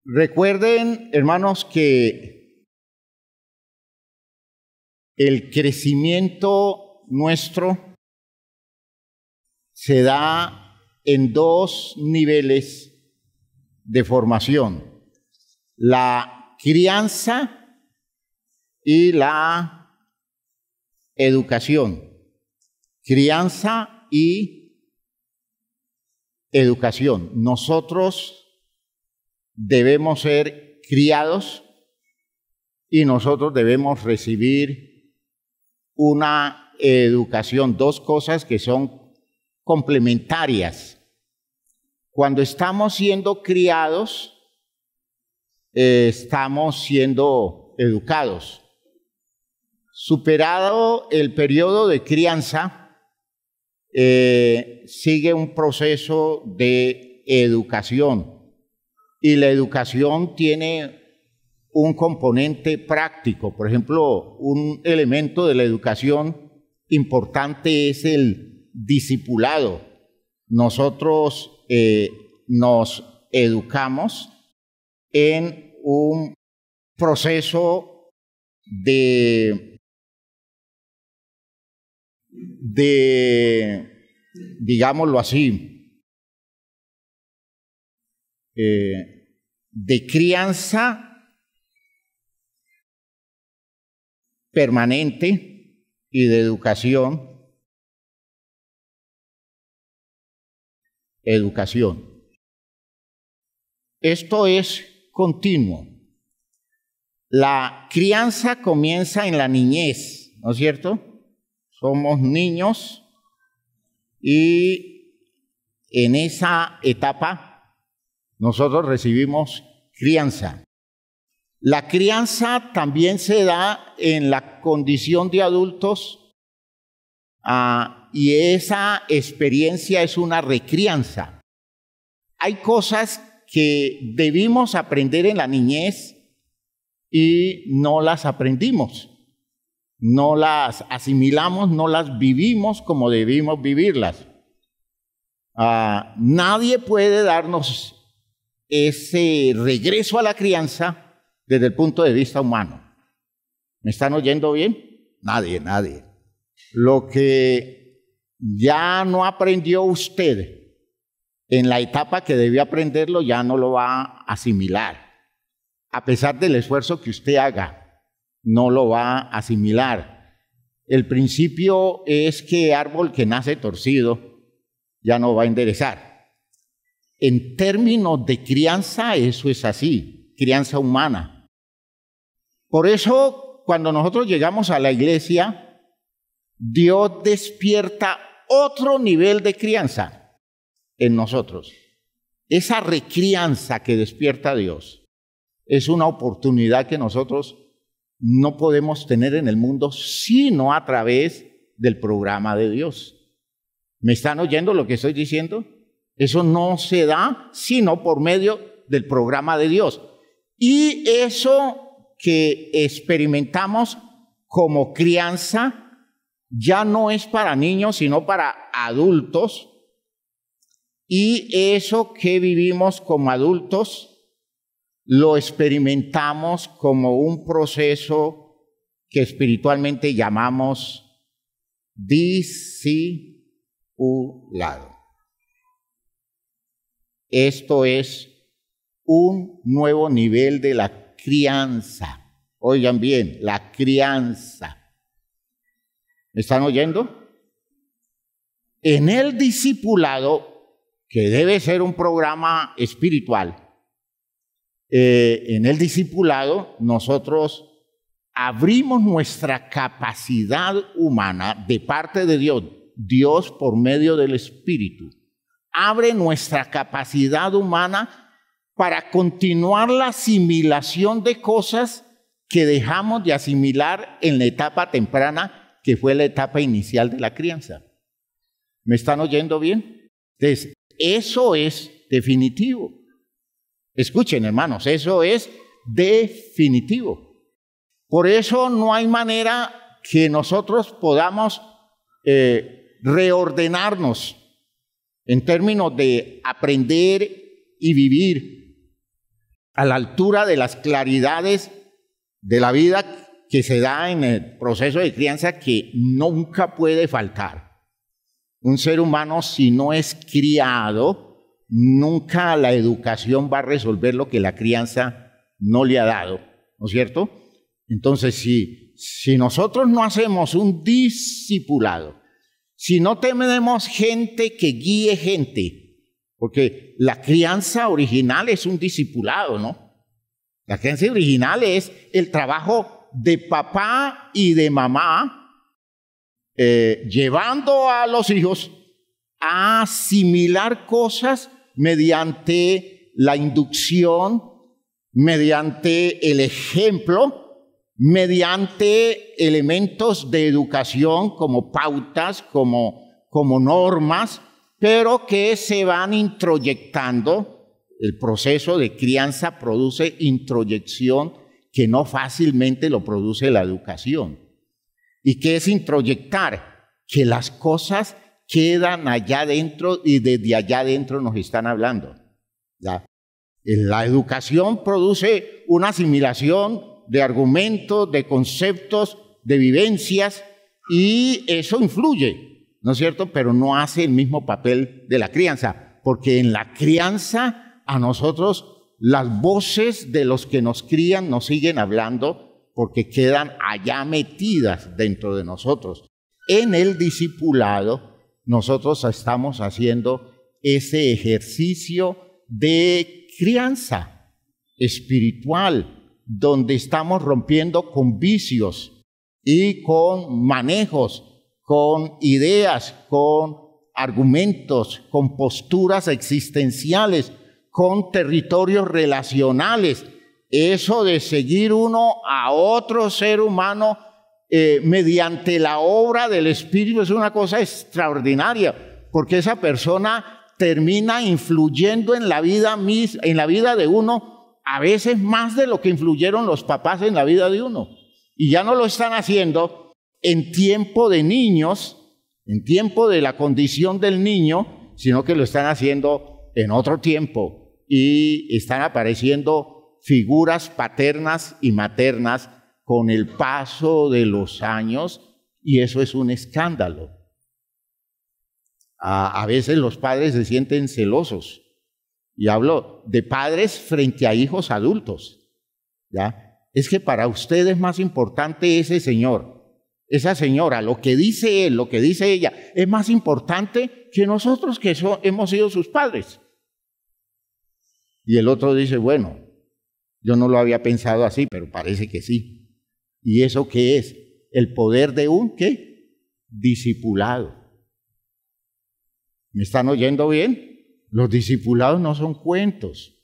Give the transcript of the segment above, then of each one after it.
Recuerden, hermanos, que el crecimiento nuestro se da en dos niveles de formación: la crianza y la educación. Crianza y educación. Nosotros debemos ser criados y nosotros debemos recibir una educación, dos cosas que son complementarias. Cuando estamos siendo criados, estamos siendo educados. Superado el periodo de crianza, sigue un proceso de educación. Y la educación tiene un componente práctico. Por ejemplo, un elemento de la educación importante es el discipulado. Nosotros nos educamos en un proceso digámoslo así, de crianza permanente y de educación. Esto es continuo. La crianza comienza en la niñez, ¿no es cierto? Somos niños y en esa etapa nosotros recibimos crianza. La crianza también se da en la condición de adultos y esa experiencia es una recrianza. Hay cosas que debimos aprender en la niñez y no las aprendimos, no las asimilamos, no las vivimos como debimos vivirlas. Nadie puede darnos ese regreso a la crianza desde el punto de vista humano. ¿Me están oyendo bien? Nadie. Lo que ya no aprendió usted en la etapa que debió aprenderlo, ya no lo va a asimilar. A pesar del esfuerzo que usted haga, no lo va a asimilar. El principio es que árbol que nace torcido ya no va a enderezar. En términos de crianza, eso es así, crianza humana. Por eso, cuando nosotros llegamos a la iglesia, Dios despierta otro nivel de crianza en nosotros. Esa recrianza que despierta Dios es una oportunidad que nosotros no podemos tener en el mundo sino a través del programa de Dios. ¿Me están oyendo lo que estoy diciendo? Eso no se da sino por medio del programa de Dios. Y eso que experimentamos como crianza ya no es para niños, sino para adultos. Y eso que vivimos como adultos lo experimentamos como un proceso que espiritualmente llamamos discipulado. Esto es un nuevo nivel de la crianza. Oigan bien, la crianza. ¿Me están oyendo? En el discipulado, que debe ser un programa espiritual, en el discipulado nosotros abrimos nuestra capacidad humana de parte de Dios. Dios por medio del Espíritu abre nuestra capacidad humana para continuar la asimilación de cosas que dejamos de asimilar en la etapa temprana, que fue la etapa inicial de la crianza. ¿Me están oyendo bien? Entonces, eso es definitivo. Escuchen, hermanos, eso es definitivo. Por eso no hay manera que nosotros podamos reordenarnos en términos de aprender y vivir a la altura de las claridades de la vida que se da en el proceso de crianza, que nunca puede faltar. Un ser humano, si no es criado, nunca la educación va a resolver lo que la crianza no le ha dado, ¿no es cierto? Entonces, si nosotros no hacemos un discipulado, si no tenemos gente que guíe gente, porque la crianza original es un discipulado, ¿no? La crianza original es el trabajo de papá y de mamá, llevando a los hijos a asimilar cosas mediante la inducción, mediante el ejemplo, mediante elementos de educación como pautas, como normas, pero que se van introyectando. El proceso de crianza produce introyección que no fácilmente lo produce la educación. ¿Y qué es introyectar? Que las cosas quedan allá adentro y desde allá adentro nos están hablando. ¿Ya? La educación produce una asimilación de argumentos, de conceptos, de vivencias, y eso influye, ¿no es cierto? Pero no hace el mismo papel de la crianza, porque en la crianza a nosotros las voces de los que nos crían nos siguen hablando, porque quedan allá metidas dentro de nosotros. En el discipulado nosotros estamos haciendo ese ejercicio de crianza espiritual, donde estamos rompiendo con vicios y con manejos, con ideas, con argumentos, con posturas existenciales, con territorios relacionales. Eso de seguir uno a otro ser humano mediante la obra del Espíritu es una cosa extraordinaria, porque esa persona termina influyendo en la vida de uno, a veces más de lo que influyeron los papás en la vida de uno. Y ya no lo están haciendo en tiempo de niños, en tiempo de la condición del niño, sino que lo están haciendo en otro tiempo, y están apareciendo figuras paternas y maternas con el paso de los años, y eso es un escándalo. A veces los padres se sienten celosos, y hablo de padres frente a hijos adultos, ¿ya? Es que para usted es más importante ese señor, esa señora, lo que dice él, lo que dice ella, es más importante que nosotros que hemos sido sus padres. Y el otro dice, bueno, yo no lo había pensado así, pero parece que sí. ¿Y eso qué es? El poder de un, ¿qué? Discipulado. ¿Me están oyendo bien? Los discipulados no son cuentos.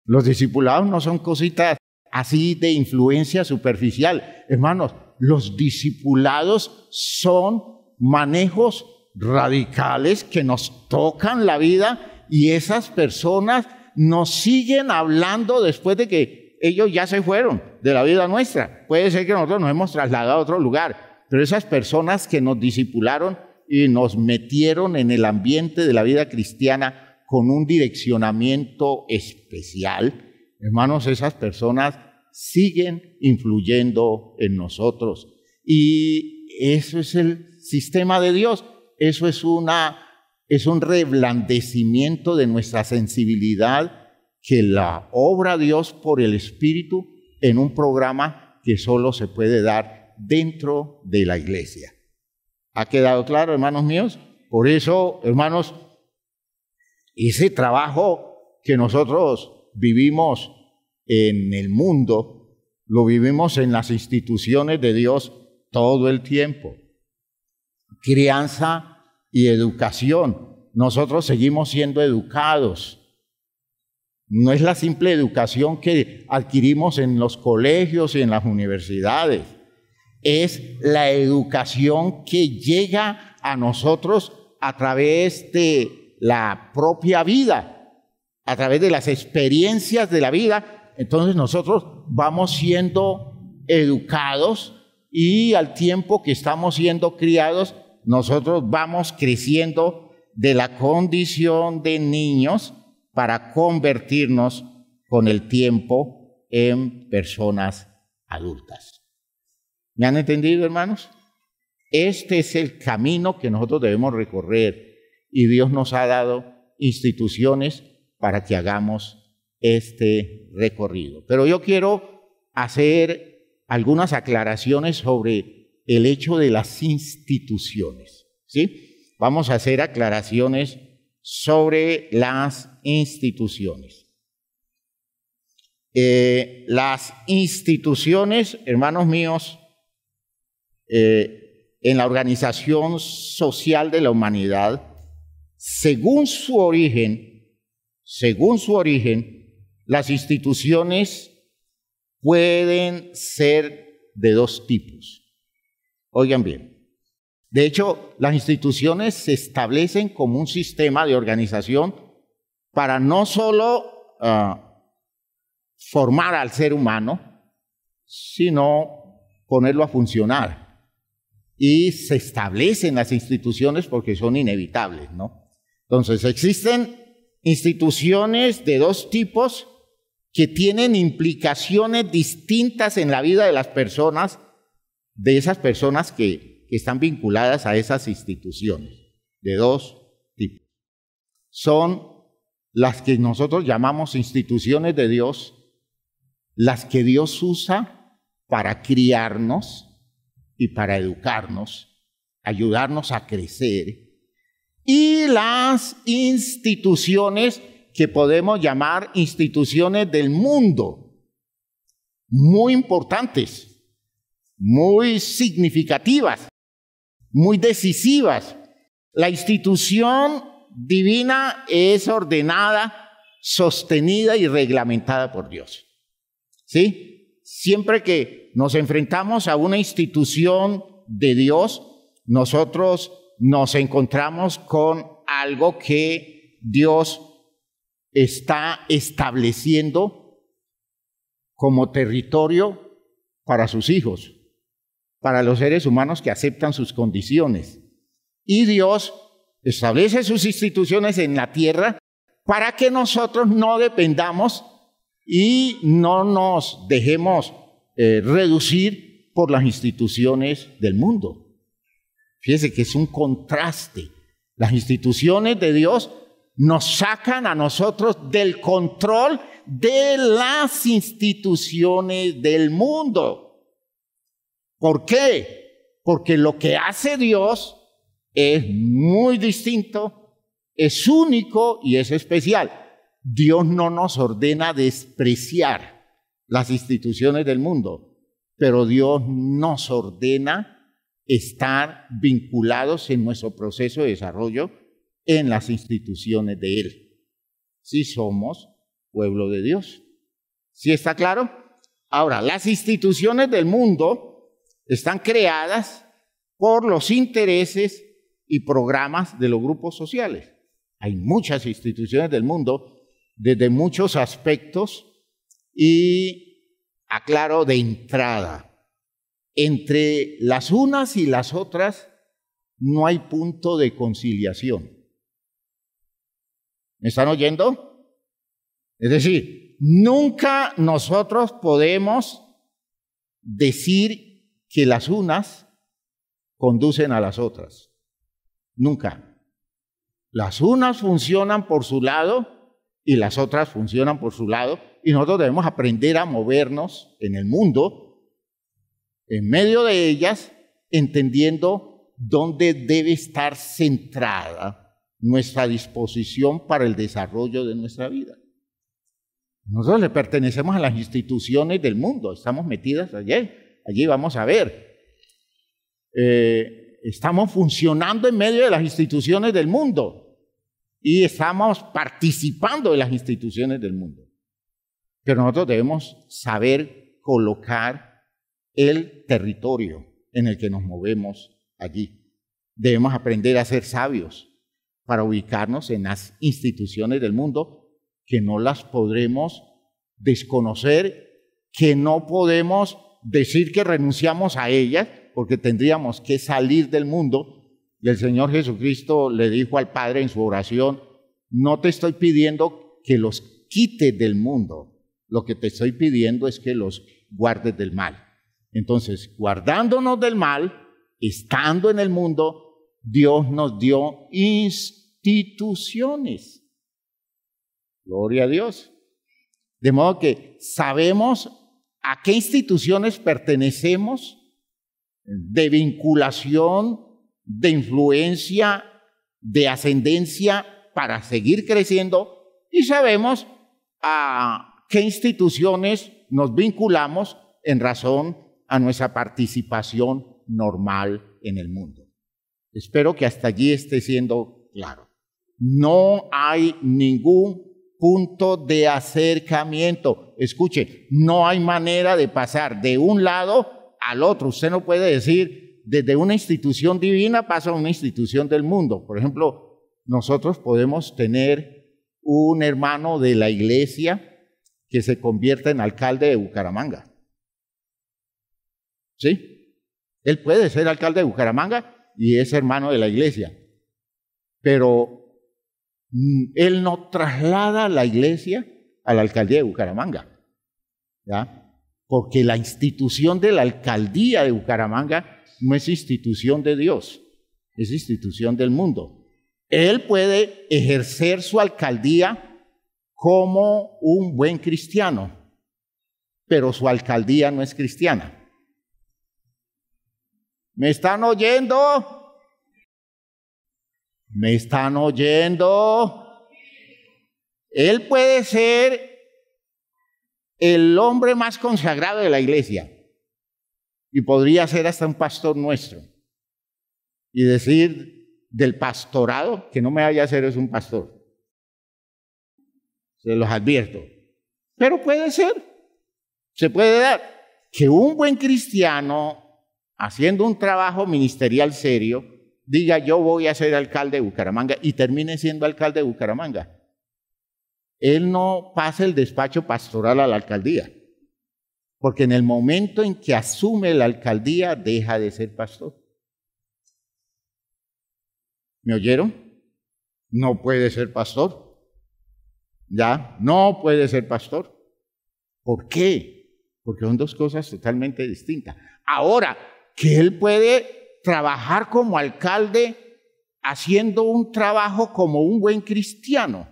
Los discipulados no son cositas así de influencia superficial. Hermanos, los discipulados son manejos radicales que nos tocan la vida, y esas personas nos siguen hablando después de que ellos ya se fueron de la vida nuestra. Puede ser que nosotros nos hemos trasladado a otro lugar, pero esas personas que nos discipularon y nos metieron en el ambiente de la vida cristiana con un direccionamiento especial, hermanos, esas personas siguen influyendo en nosotros. Y eso es el sistema de Dios. Eso es un reblandecimiento de nuestra sensibilidad que la obra Dios por el Espíritu en un programa que solo se puede dar dentro de la iglesia. ¿Ha quedado claro, hermanos míos? Por eso, hermanos, ese trabajo que nosotros vivimos en el mundo, lo vivimos en las instituciones de Dios todo el tiempo. Crianza y educación. Nosotros seguimos siendo educados. No es la simple educación que adquirimos en los colegios y en las universidades. Es la educación que llega a nosotros a través de la propia vida, a través de las experiencias de la vida. Entonces nosotros vamos siendo educados, y al tiempo que estamos siendo criados, nosotros vamos creciendo de la condición de niños para convertirnos con el tiempo en personas adultas. ¿Me han entendido, hermanos? Este es el camino que nosotros debemos recorrer y Dios nos ha dado instituciones para que hagamos este recorrido. Pero yo quiero hacer algunas aclaraciones sobre el hecho de las instituciones, ¿sí? Vamos a hacer aclaraciones sobre las instituciones. Las instituciones, hermanos míos, en la organización social de la humanidad, según su origen, las instituciones pueden ser de dos tipos. Oigan bien, de hecho, las instituciones se establecen como un sistema de organización para no solo formar al ser humano, sino ponerlo a funcionar. Y se establecen las instituciones porque son inevitables, ¿no? Entonces, existen instituciones de dos tipos que tienen implicaciones distintas en la vida de las personas, de esas personas que están vinculadas a esas instituciones, de dos tipos. Son las que nosotros llamamos instituciones de Dios, las que Dios usa para criarnos y para educarnos, ayudarnos a crecer, y las instituciones que podemos llamar instituciones del mundo, muy importantes, muy significativas, muy decisivas. La institución divina es ordenada, sostenida y reglamentada por Dios. ¿Sí? Siempre que nos enfrentamos a una institución de Dios, nosotros nos encontramos con algo que Dios está estableciendo como territorio para sus hijos, para los seres humanos que aceptan sus condiciones. Y Dios establece sus instituciones en la tierra para que nosotros no dependamos y no nos dejemos reducir por las instituciones del mundo. Fíjese que es un contraste. Las instituciones de Dios nos sacan a nosotros del control de las instituciones del mundo. ¿Por qué? Porque lo que hace Dios es muy distinto, es único y es especial. Dios no nos ordena despreciar las instituciones del mundo, pero Dios nos ordena estar vinculados en nuestro proceso de desarrollo en las instituciones de Él. Si somos pueblo de Dios. ¿Sí está claro? Ahora, las instituciones del mundo están creadas por los intereses y programas de los grupos sociales. Hay muchas instituciones del mundo desde muchos aspectos y aclaro de entrada, entre las unas y las otras no hay punto de conciliación. ¿Me están oyendo? Es decir, nunca nosotros podemos decir que las unas conducen a las otras. Nunca. Las unas funcionan por su lado y las otras funcionan por su lado, y nosotros debemos aprender a movernos en el mundo, en medio de ellas, entendiendo dónde debe estar centrada nuestra disposición para el desarrollo de nuestra vida. Nosotros le pertenecemos a las instituciones del mundo, estamos metidas allí vamos a ver. Estamos funcionando en medio de las instituciones del mundo y estamos participando de las instituciones del mundo. Pero nosotros debemos saber colocar el territorio en el que nos movemos allí. Debemos aprender a ser sabios para ubicarnos en las instituciones del mundo, que no las podremos desconocer, que no podemos decir que renunciamos a ellas, porque tendríamos que salir del mundo. Y el Señor Jesucristo le dijo al Padre en su oración: no te estoy pidiendo que los quites del mundo, lo que te estoy pidiendo es que los guardes del mal. Entonces, guardándonos del mal, estando en el mundo, Dios nos dio instituciones. Gloria a Dios. De modo que sabemos a qué instituciones pertenecemos, de vinculación, de influencia, de ascendencia para seguir creciendo, y sabemos a qué instituciones nos vinculamos en razón a nuestra participación normal en el mundo. Espero que hasta allí esté siendo claro. No hay ningún punto de acercamiento. Escuche, no hay manera de pasar de un lado al otro. Usted no puede decir, desde una institución divina pasa a una institución del mundo. Por ejemplo, nosotros podemos tener un hermano de la iglesia que se convierta en alcalde de Bucaramanga. ¿Sí? Él puede ser alcalde de Bucaramanga y es hermano de la iglesia. Pero él no traslada la iglesia a la alcaldía de Bucaramanga, ¿ya? Porque la institución de la alcaldía de Bucaramanga no es institución de Dios, es institución del mundo. Él puede ejercer su alcaldía como un buen cristiano, pero su alcaldía no es cristiana. ¿Me están oyendo? ¿Me están oyendo? Él puede ser el hombre más consagrado de la iglesia y podría ser hasta un pastor nuestro y decir del pastorado que no me vaya a hacer es un pastor. Se los advierto. Pero puede ser, se puede dar que un buen cristiano haciendo un trabajo ministerial serio diga yo voy a ser alcalde de Bucaramanga y termine siendo alcalde de Bucaramanga. Él no pasa el despacho pastoral a la alcaldía, porque en el momento en que asume la alcaldía deja de ser pastor. ¿Me oyeron? No puede ser pastor. ¿Ya? No puede ser pastor. ¿Por qué? Porque son dos cosas totalmente distintas. Ahora, que él puede trabajar como alcalde haciendo un trabajo como un buen cristiano,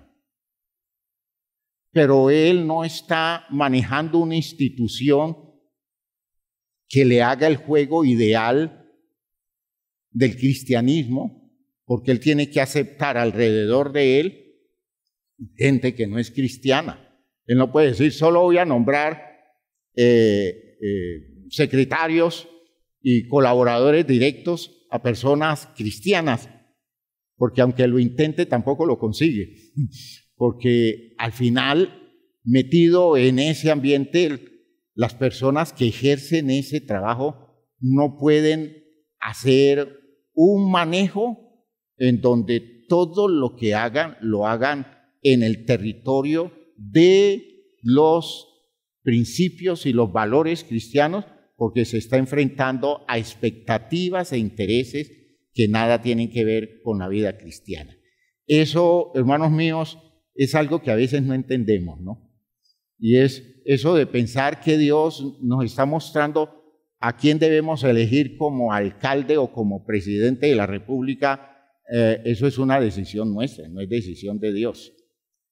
pero él no está manejando una institución que le haga el juego ideal del cristianismo, porque él tiene que aceptar alrededor de él gente que no es cristiana. Él no puede decir, solo voy a nombrar secretarios y colaboradores directos a personas cristianas, porque aunque lo intente tampoco lo consigue, porque al final, metido en ese ambiente, las personas que ejercen ese trabajo no pueden hacer un manejo en donde todo lo que hagan, lo hagan en el territorio de los principios y los valores cristianos, porque se está enfrentando a expectativas e intereses que nada tienen que ver con la vida cristiana. Eso, hermanos míos, es algo que a veces no entendemos, ¿no? Y es eso de pensar que Dios nos está mostrando a quién debemos elegir como alcalde o como presidente de la República. Eso es una decisión nuestra, no es decisión de Dios.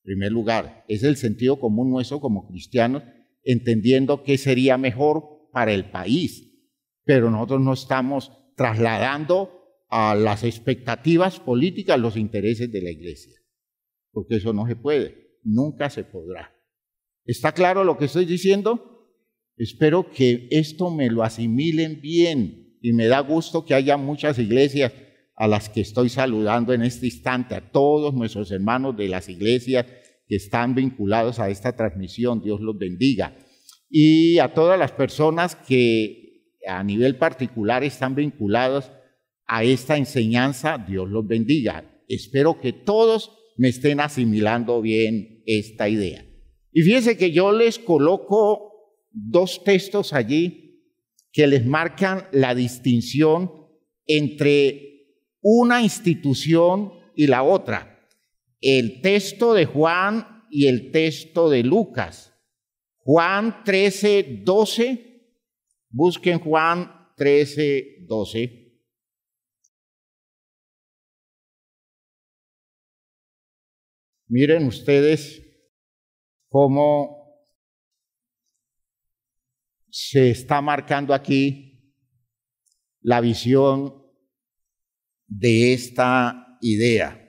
En primer lugar, es el sentido común nuestro como cristianos, entendiendo qué sería mejor para el país, pero nosotros no estamos trasladando a las expectativas políticas los intereses de la iglesia, porque eso no se puede, nunca se podrá. ¿Está claro lo que estoy diciendo? Espero que esto me lo asimilen bien y me da gusto que haya muchas iglesias a las que estoy saludando en este instante, a todos nuestros hermanos de las iglesias que están vinculados a esta transmisión, Dios los bendiga. Y a todas las personas que a nivel particular están vinculados a esta enseñanza, Dios los bendiga. Espero que todos me estén asimilando bien esta idea. Y fíjense que yo les coloco dos textos allí que les marcan la distinción entre una institución y la otra. El texto de Juan y el texto de Lucas. Juan 13, 12. Busquen Juan 13, 12. Miren ustedes cómo se está marcando aquí la visión de esta idea.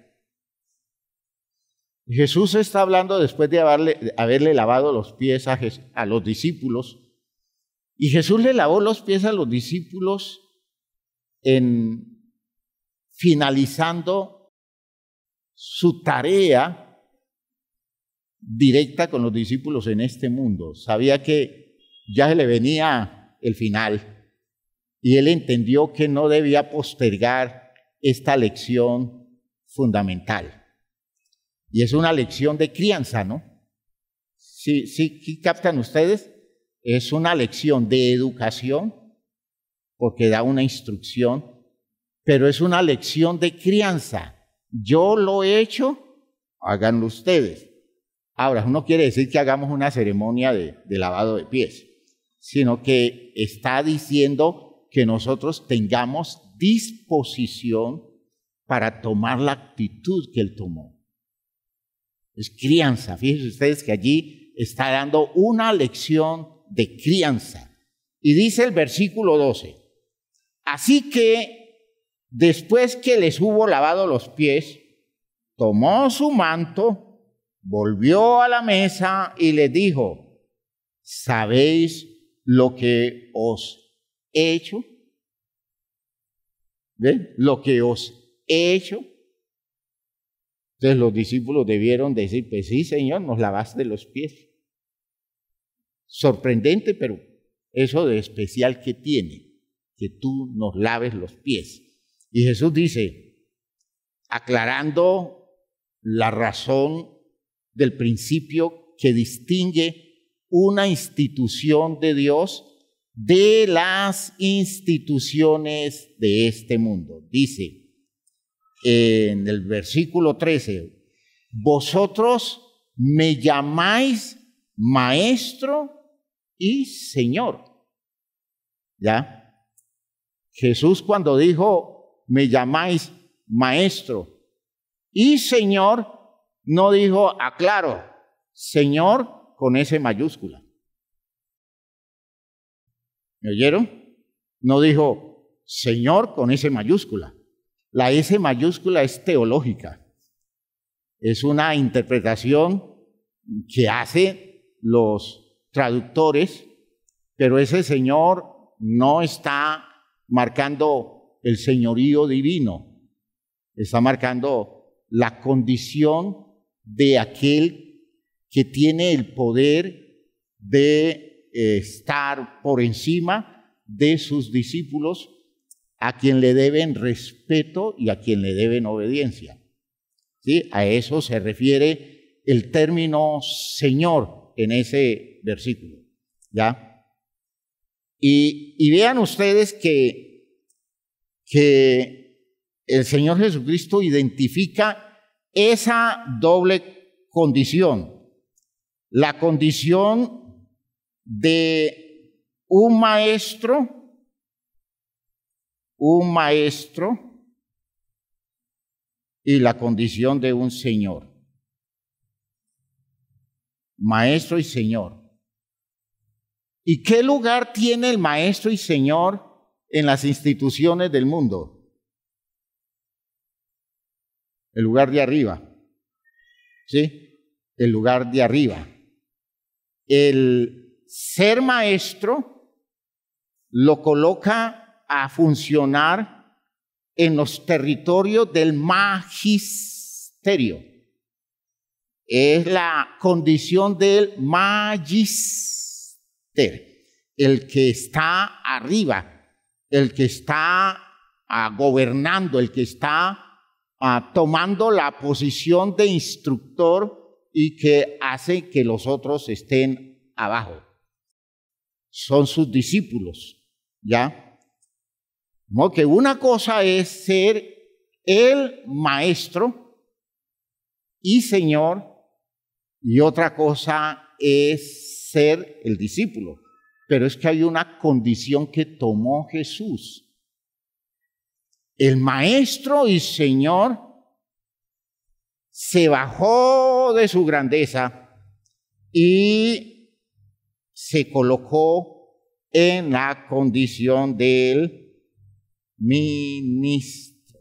Jesús está hablando después de haberle lavado los pies a los discípulos, y Jesús le lavó los pies a los discípulos finalizando su tarea directa con los discípulos en este mundo. Sabía que ya se le venía el final y él entendió que no debía postergar esta lección fundamental. Y es una lección de crianza, ¿no? ¿Sí captan ustedes? Es una lección de educación, porque da una instrucción, pero es una lección de crianza. Yo lo he hecho, háganlo ustedes. Ahora, no quiere decir que hagamos una ceremonia de lavado de pies, sino que está diciendo que nosotros tengamos disposición para tomar la actitud que él tomó. Es crianza. Fíjense ustedes que allí está dando una lección de crianza. Y dice el versículo 12, así que después que les hubo lavado los pies, tomó su manto, volvió a la mesa y les dijo, ¿sabéis lo que os he hecho? ¿Ven? Lo que os he hecho. Entonces los discípulos debieron decir, pues sí, Señor, nos lavaste los pies. Sorprendente, pero eso de especial que tiene, que tú nos laves los pies. Y Jesús dice, aclarando la razón del principio que distingue una institución de Dios de las instituciones de este mundo. Dice, en el versículo 13, vosotros me llamáis maestro y Señor. ¿Ya? Jesús cuando dijo, me llamáis maestro y Señor, no dijo, aclaro, Señor con S mayúscula. ¿Me oyeron? No dijo, Señor con S mayúscula. La S mayúscula es teológica. Es una interpretación que hacen los traductores, pero ese Señor no está marcando el señorío divino, está marcando la condición de aquel que tiene el poder de estar por encima de sus discípulos, a quien le deben respeto y a quien le deben obediencia. ¿Sí? A eso se refiere el término Señor en ese versículo. ¿Ya? Y vean ustedes que el Señor Jesucristo identifica esa doble condición. La condición de un maestro y la condición de un Señor. Maestro y Señor. ¿Y qué lugar tiene el Maestro y Señor en las instituciones del mundo? El lugar de arriba. ¿Sí? El lugar de arriba. El ser maestro lo coloca a funcionar en los territorios del magisterio. Es la condición del magister, el que está arriba, el que está gobernando, el que está tomando la posición de instructor y que hace que los otros estén abajo. Son sus discípulos, ¿ya? No, que una cosa es ser el maestro y Señor, y otra cosa es ser el discípulo. Pero es que hay una condición que tomó Jesús. El Maestro y Señor se bajó de su grandeza y se colocó en la condición del ministro.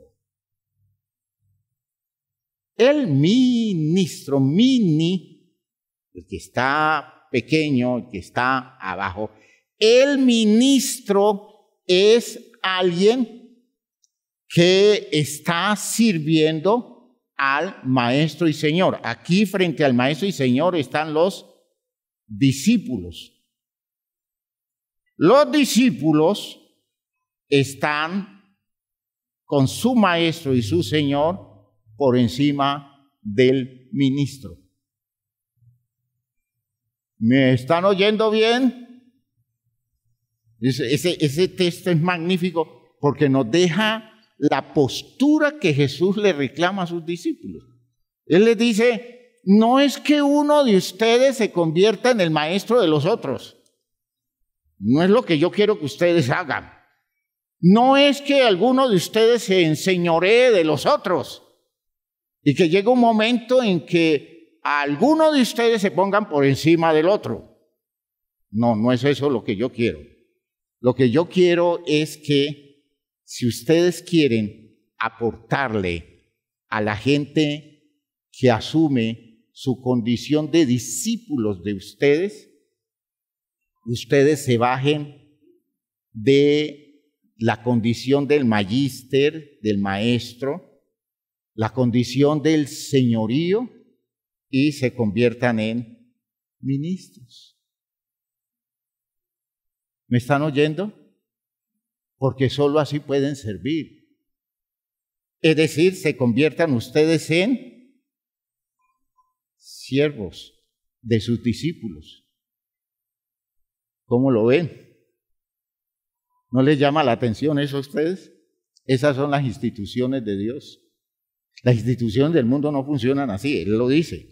El ministro, el que está pequeño, el que está abajo. El ministro es alguien que está sirviendo al Maestro y Señor. Aquí frente al Maestro y Señor están los discípulos. Los discípulos están con su Maestro y su Señor por encima del ministro. ¿Me están oyendo bien? Ese texto es magnífico porque nos deja la postura que Jesús le reclama a sus discípulos. Él les dice, no es que uno de ustedes se convierta en el maestro de los otros. No es lo que yo quiero que ustedes hagan. No es que alguno de ustedes se enseñoree de los otros y que llegue un momento en que alguno de ustedes se pongan por encima del otro. No, no es eso lo que yo quiero. Lo que yo quiero es que si ustedes quieren aportarle a la gente que asume su condición de discípulos de ustedes, ustedes se bajen de la condición del magíster, del maestro, la condición del señorío y se conviertan en ministros. ¿Me están oyendo? Porque solo así pueden servir. Es decir, se conviertan ustedes en siervos de sus discípulos. ¿Cómo lo ven? ¿No les llama la atención eso a ustedes? Esas son las instituciones de Dios. Las instituciones del mundo no funcionan así, Él lo dice.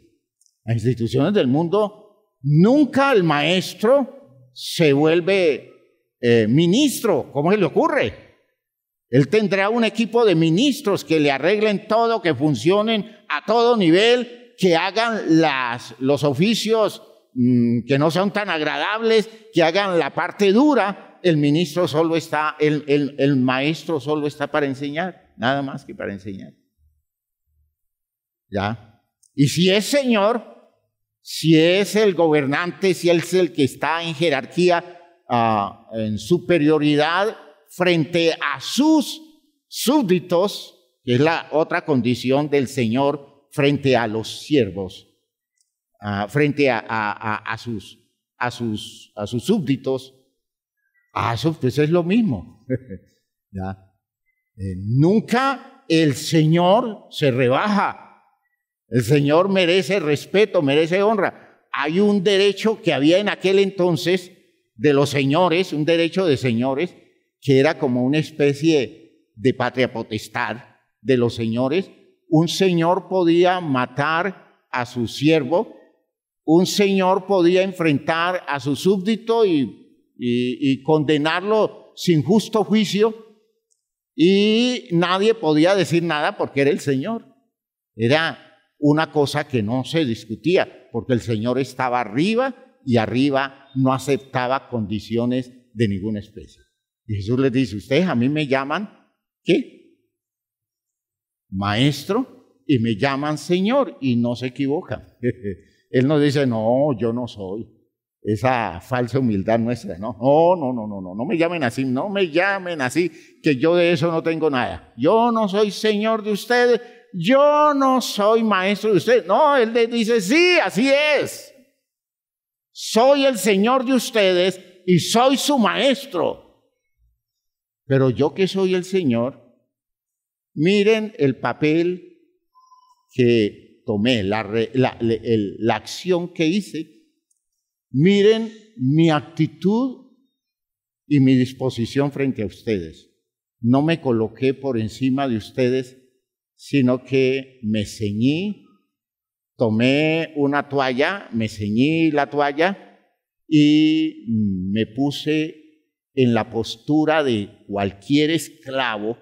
Las instituciones del mundo, nunca el maestro se vuelve ministro. ¿Cómo se le ocurre? Él tendrá un equipo de ministros que le arreglen todo, que funcionen a todo nivel, que hagan los oficios que no son tan agradables, que hagan la parte dura. El ministro solo está, el maestro solo está para enseñar, nada más que para enseñar. ¿Ya? Y si es Señor, si es el gobernante, si Él es el que está en jerarquía, en superioridad frente a sus súbditos, que es la otra condición del Señor frente a los siervos, frente a sus súbditos, eso pues es lo mismo. ¿Ya? Nunca el Señor se rebaja. El Señor merece respeto, merece honra. Hay un derecho que había en aquel entonces de los señores, un derecho de señores, que era como una especie de patria potestad de los señores. Un señor podía matar a su siervo, un señor podía enfrentar a su súbdito y condenarlo sin justo juicio, y nadie podía decir nada porque era el Señor. Era una cosa que no se discutía, porque el Señor estaba arriba y arriba no aceptaba condiciones de ninguna especie. Y Jesús les dice, ustedes a mí me llaman, ¿qué? Maestro, y me llaman Señor, y no se equivocan. Él no dice, no, yo no soy. Esa falsa humildad nuestra, no me llamen así, no me llamen así, que yo de eso no tengo nada. Yo no soy Señor de ustedes, yo no soy maestro de ustedes. No, Él les dice, sí, así es. Soy el Señor de ustedes y soy su maestro. Pero yo que soy el Señor, miren el papel que tomé, la acción que hice. Miren mi actitud y mi disposición frente a ustedes. No me coloqué por encima de ustedes, sino que me ceñí, tomé una toalla, me ceñí la toalla y me puse en la postura de cualquier esclavo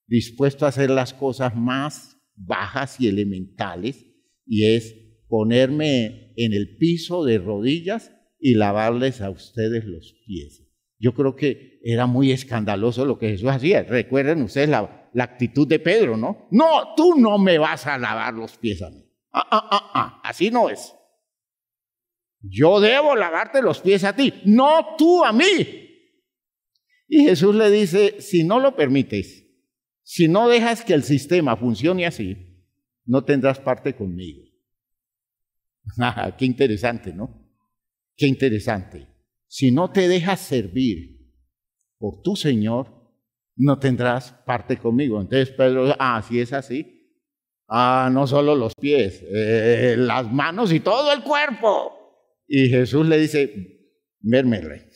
dispuesto a hacer las cosas más bajas y elementales, y es ponerme en el piso de rodillas y lavarles a ustedes los pies. Yo creo que era muy escandaloso lo que Jesús hacía. Recuerden ustedes la actitud de Pedro, ¿no? No, tú no me vas a lavar los pies a mí. Así no es. Yo debo lavarte los pies a ti, no tú a mí. Y Jesús le dice, si no lo permites, si no dejas que el sistema funcione así, no tendrás parte conmigo. Qué interesante, ¿no? Qué interesante. Si no te dejas servir por tu Señor, no tendrás parte conmigo. Entonces Pedro, si es así, no solo los pies, las manos y todo el cuerpo. Y Jesús le dice, mérmele,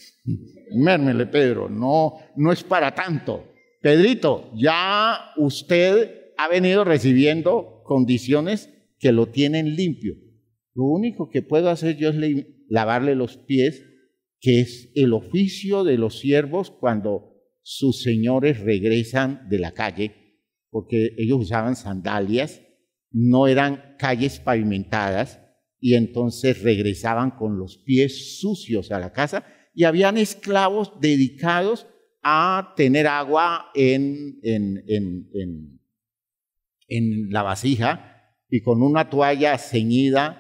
Pedro, no es para tanto. Pedrito, ya usted ha venido recibiendo condiciones que lo tienen limpio. Lo único que puedo hacer yo es lavarle los pies, que es el oficio de los siervos cuando sus señores regresan de la calle, porque ellos usaban sandalias, no eran calles pavimentadas, y entonces regresaban con los pies sucios a la casa, y habían esclavos dedicados a tener agua en la vasija, y con una toalla ceñida,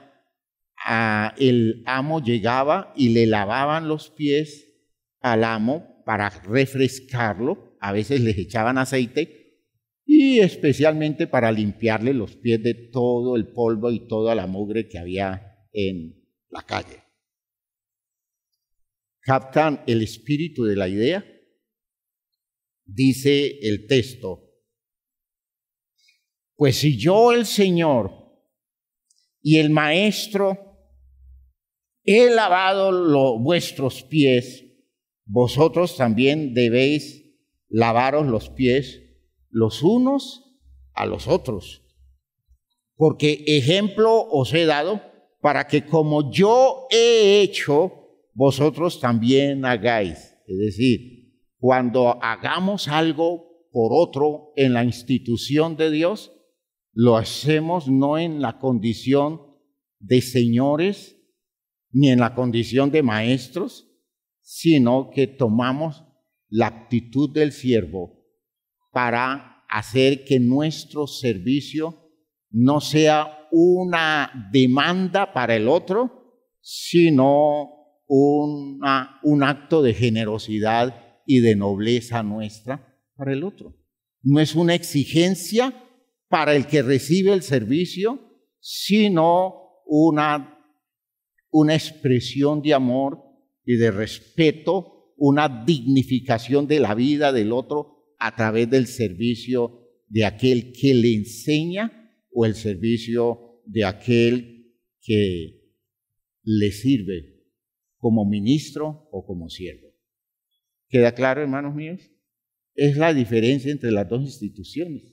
el amo llegaba y le lavaban los pies al amo para refrescarlo. A veces les echaban aceite y especialmente para limpiarle los pies de todo el polvo y toda la mugre que había en la calle. ¿Captan el espíritu de la idea? Dice el texto, pues si yo, el Señor y el Maestro, he lavado vuestros pies, vosotros también debéis lavaros los pies los unos a los otros. Porque ejemplo os he dado para que como yo he hecho, vosotros también hagáis. Es decir, cuando hagamos algo por otro en la institución de Dios, lo hacemos no en la condición de señores ni en la condición de maestros, sino que tomamos la actitud del siervo para hacer que nuestro servicio no sea una demanda para el otro, sino un acto de generosidad y de nobleza nuestra para el otro. No es una exigencia para el que recibe el servicio, sino una expresión de amor y de respeto, una dignificación de la vida del otro a través del servicio de aquel que le enseña o el servicio de aquel que le sirve como ministro o como siervo. ¿Queda claro, hermanos míos? Es la diferencia entre las dos instituciones.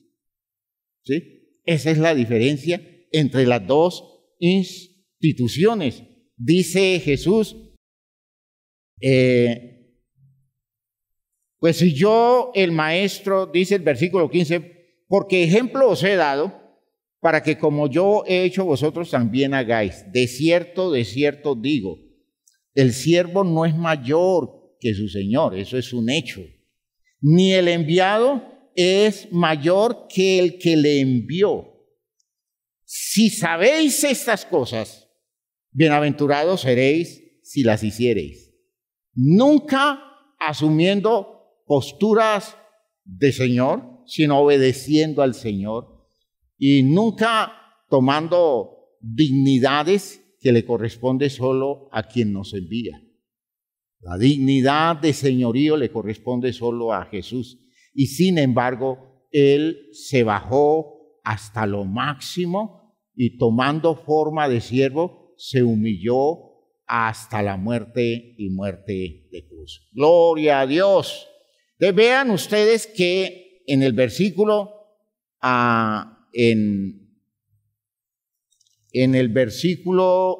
¿Sí? Esa es la diferencia entre las dos instituciones. Dice Jesús, pues si yo, el Maestro, dice el versículo 15, porque ejemplo os he dado, para que como yo he hecho vosotros también hagáis. De cierto digo, el siervo no es mayor que su Señor, eso es un hecho. Ni el enviado es mayor que el que le envió. Si sabéis estas cosas, bienaventurados seréis si las hiciereis. Nunca asumiendo posturas de Señor, sino obedeciendo al Señor. Y nunca tomando dignidades que le corresponde solo a quien nos envía. La dignidad de señorío le corresponde solo a Jesús. Y sin embargo, Él se bajó hasta lo máximo y tomando forma de siervo, se humilló hasta la muerte y muerte de cruz. ¡Gloria a Dios! Entonces, vean ustedes que en el versículo, en el versículo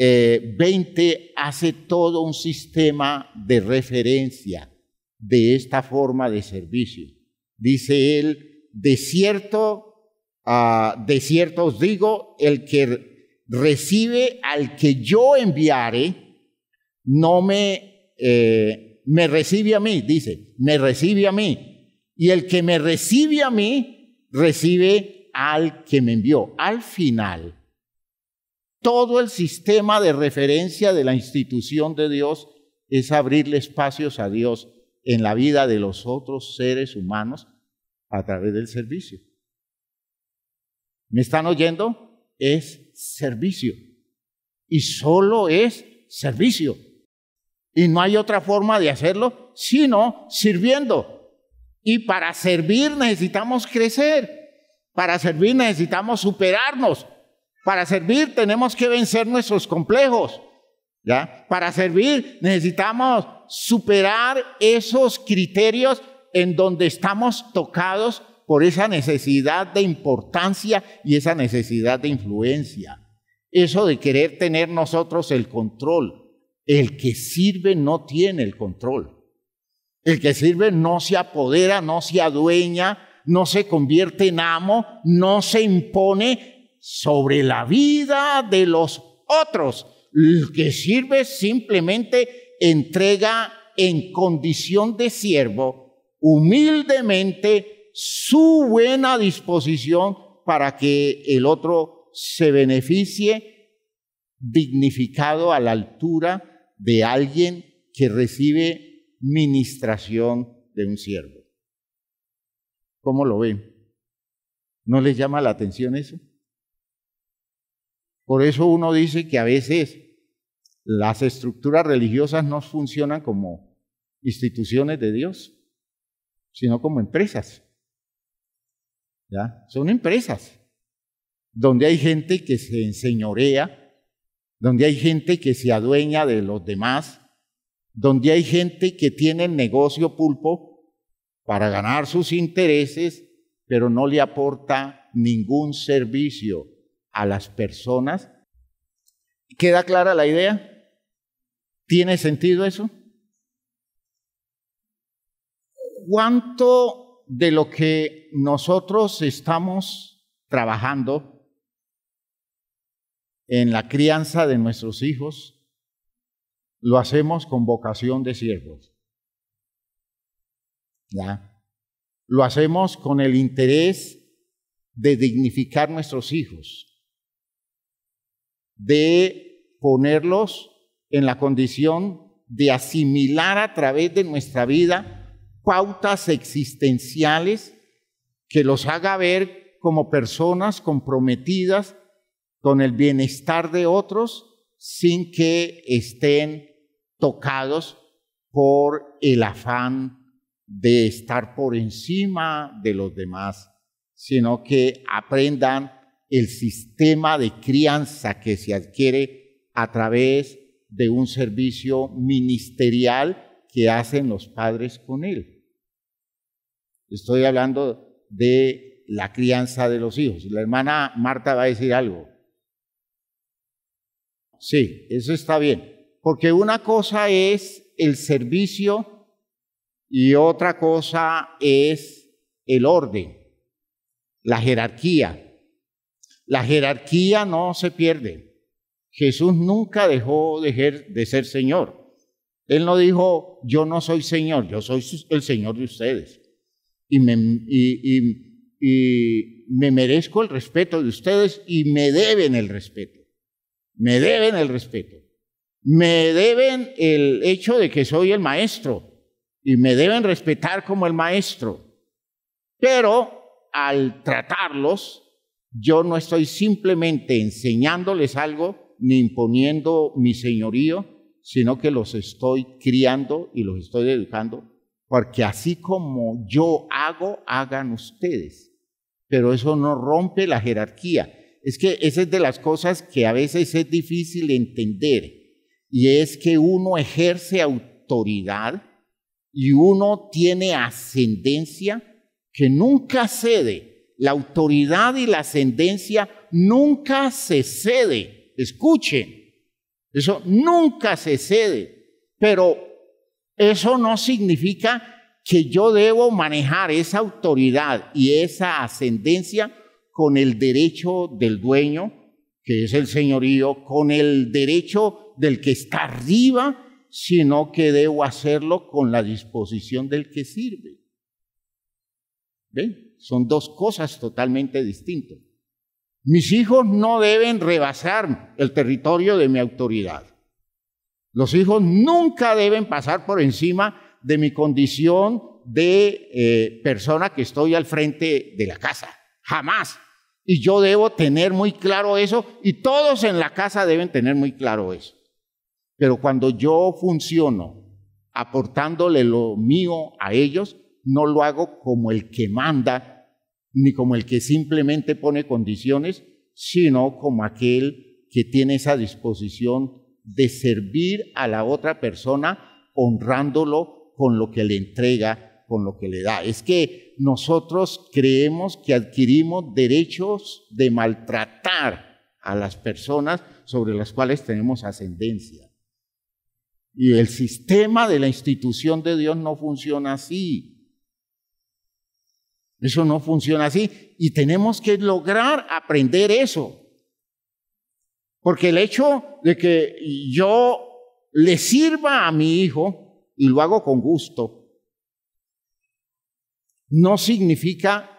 20 hace todo un sistema de referencia de esta forma de servicio. Dice él, de cierto os digo, el que recibe al que yo enviare, no me recibe a mí, dice, me recibe a mí. Y el que me recibe a mí, recibe al que me envió. Al final, todo el sistema de referencia de la institución de Dios es abrirle espacios a Dios en la vida de los otros seres humanos a través del servicio. ¿Me están oyendo? Es servicio. Y solo es servicio. Y no hay otra forma de hacerlo sino sirviendo. Y para servir necesitamos crecer. Para servir necesitamos superarnos. Para servir tenemos que vencer nuestros complejos, ¿ya? Para servir necesitamos superar esos criterios en donde estamos tocados por esa necesidad de importancia y esa necesidad de influencia. Eso de querer tener nosotros el control. El que sirve no tiene el control. El que sirve no se apodera, no se adueña, no se convierte en amo, no se impone sobre la vida de los otros. El que sirve simplemente entrega en condición de siervo, humildemente, su buena disposición para que el otro se beneficie, dignificado a la altura de alguien que recibe ministración de un siervo. ¿Cómo lo ven? ¿No les llama la atención eso? Por eso uno dice que a veces las estructuras religiosas no funcionan como instituciones de Dios, sino como empresas. ¿Ya? Son empresas donde hay gente que se enseñorea, donde hay gente que se adueña de los demás, donde hay gente que tiene el negocio pulpo para ganar sus intereses, pero no le aporta ningún servicio a las personas. ¿Queda clara la idea? ¿Tiene sentido eso? ¿Cuánto de lo que nosotros estamos trabajando en la crianza de nuestros hijos lo hacemos con vocación de siervos? ¿Ya? Lo hacemos con el interés de dignificar nuestros hijos, de ponerlos en la condición de asimilar a través de nuestra vida pautas existenciales que los haga ver como personas comprometidas con el bienestar de otros sin que estén tocados por el afán de estar por encima de los demás, sino que aprendan el sistema de crianza que se adquiere a través de un servicio ministerial que hacen los padres con él. Estoy hablando de la crianza de los hijos. La hermana Marta va a decir algo. Sí, eso está bien, porque una cosa es el servicio y otra cosa es el orden, la jerarquía. La jerarquía no se pierde. Jesús nunca dejó de ser Señor. Él no dijo, yo no soy Señor, yo soy el Señor de ustedes. Y me merezco el respeto de ustedes y me deben el respeto. Me deben el respeto. Me deben el hecho de que soy el maestro y me deben respetar como el maestro. Pero al tratarlos, yo no estoy simplemente enseñándoles algo ni imponiendo mi señorío, sino que los estoy criando y los estoy educando, porque así como yo hago, hagan ustedes. Pero eso no rompe la jerarquía. Es que esa es de las cosas que a veces es difícil entender, y es que uno ejerce autoridad y uno tiene ascendencia que nunca cede. La autoridad y la ascendencia nunca se cede. Escuchen, Eso nunca se cede, pero eso no significa que yo debo manejar esa autoridad y esa ascendencia con el derecho del dueño, que es el señorío, con el derecho del que está arriba, sino que debo hacerlo con la disposición del que sirve. ¿Ven? Son dos cosas totalmente distintas. Mis hijos no deben rebasar el territorio de mi autoridad. Los hijos nunca deben pasar por encima de mi condición de persona que estoy al frente de la casa. Jamás. Y yo debo tener muy claro eso, y todos en la casa deben tener muy claro eso. Pero cuando yo funciono aportándole lo mío a ellos, no lo hago como el que manda, ni como el que simplemente pone condiciones, sino como aquel que tiene esa disposición de servir a la otra persona, honrándolo con lo que le entrega, con lo que le da. Es que nosotros creemos que adquirimos derechos de maltratar a las personas sobre las cuales tenemos ascendencia. Y el sistema de la institución de Dios no funciona así. Eso no funciona así. Y tenemos que lograr aprender eso. Porque el hecho de que yo le sirva a mi hijo, y lo hago con gusto, no significa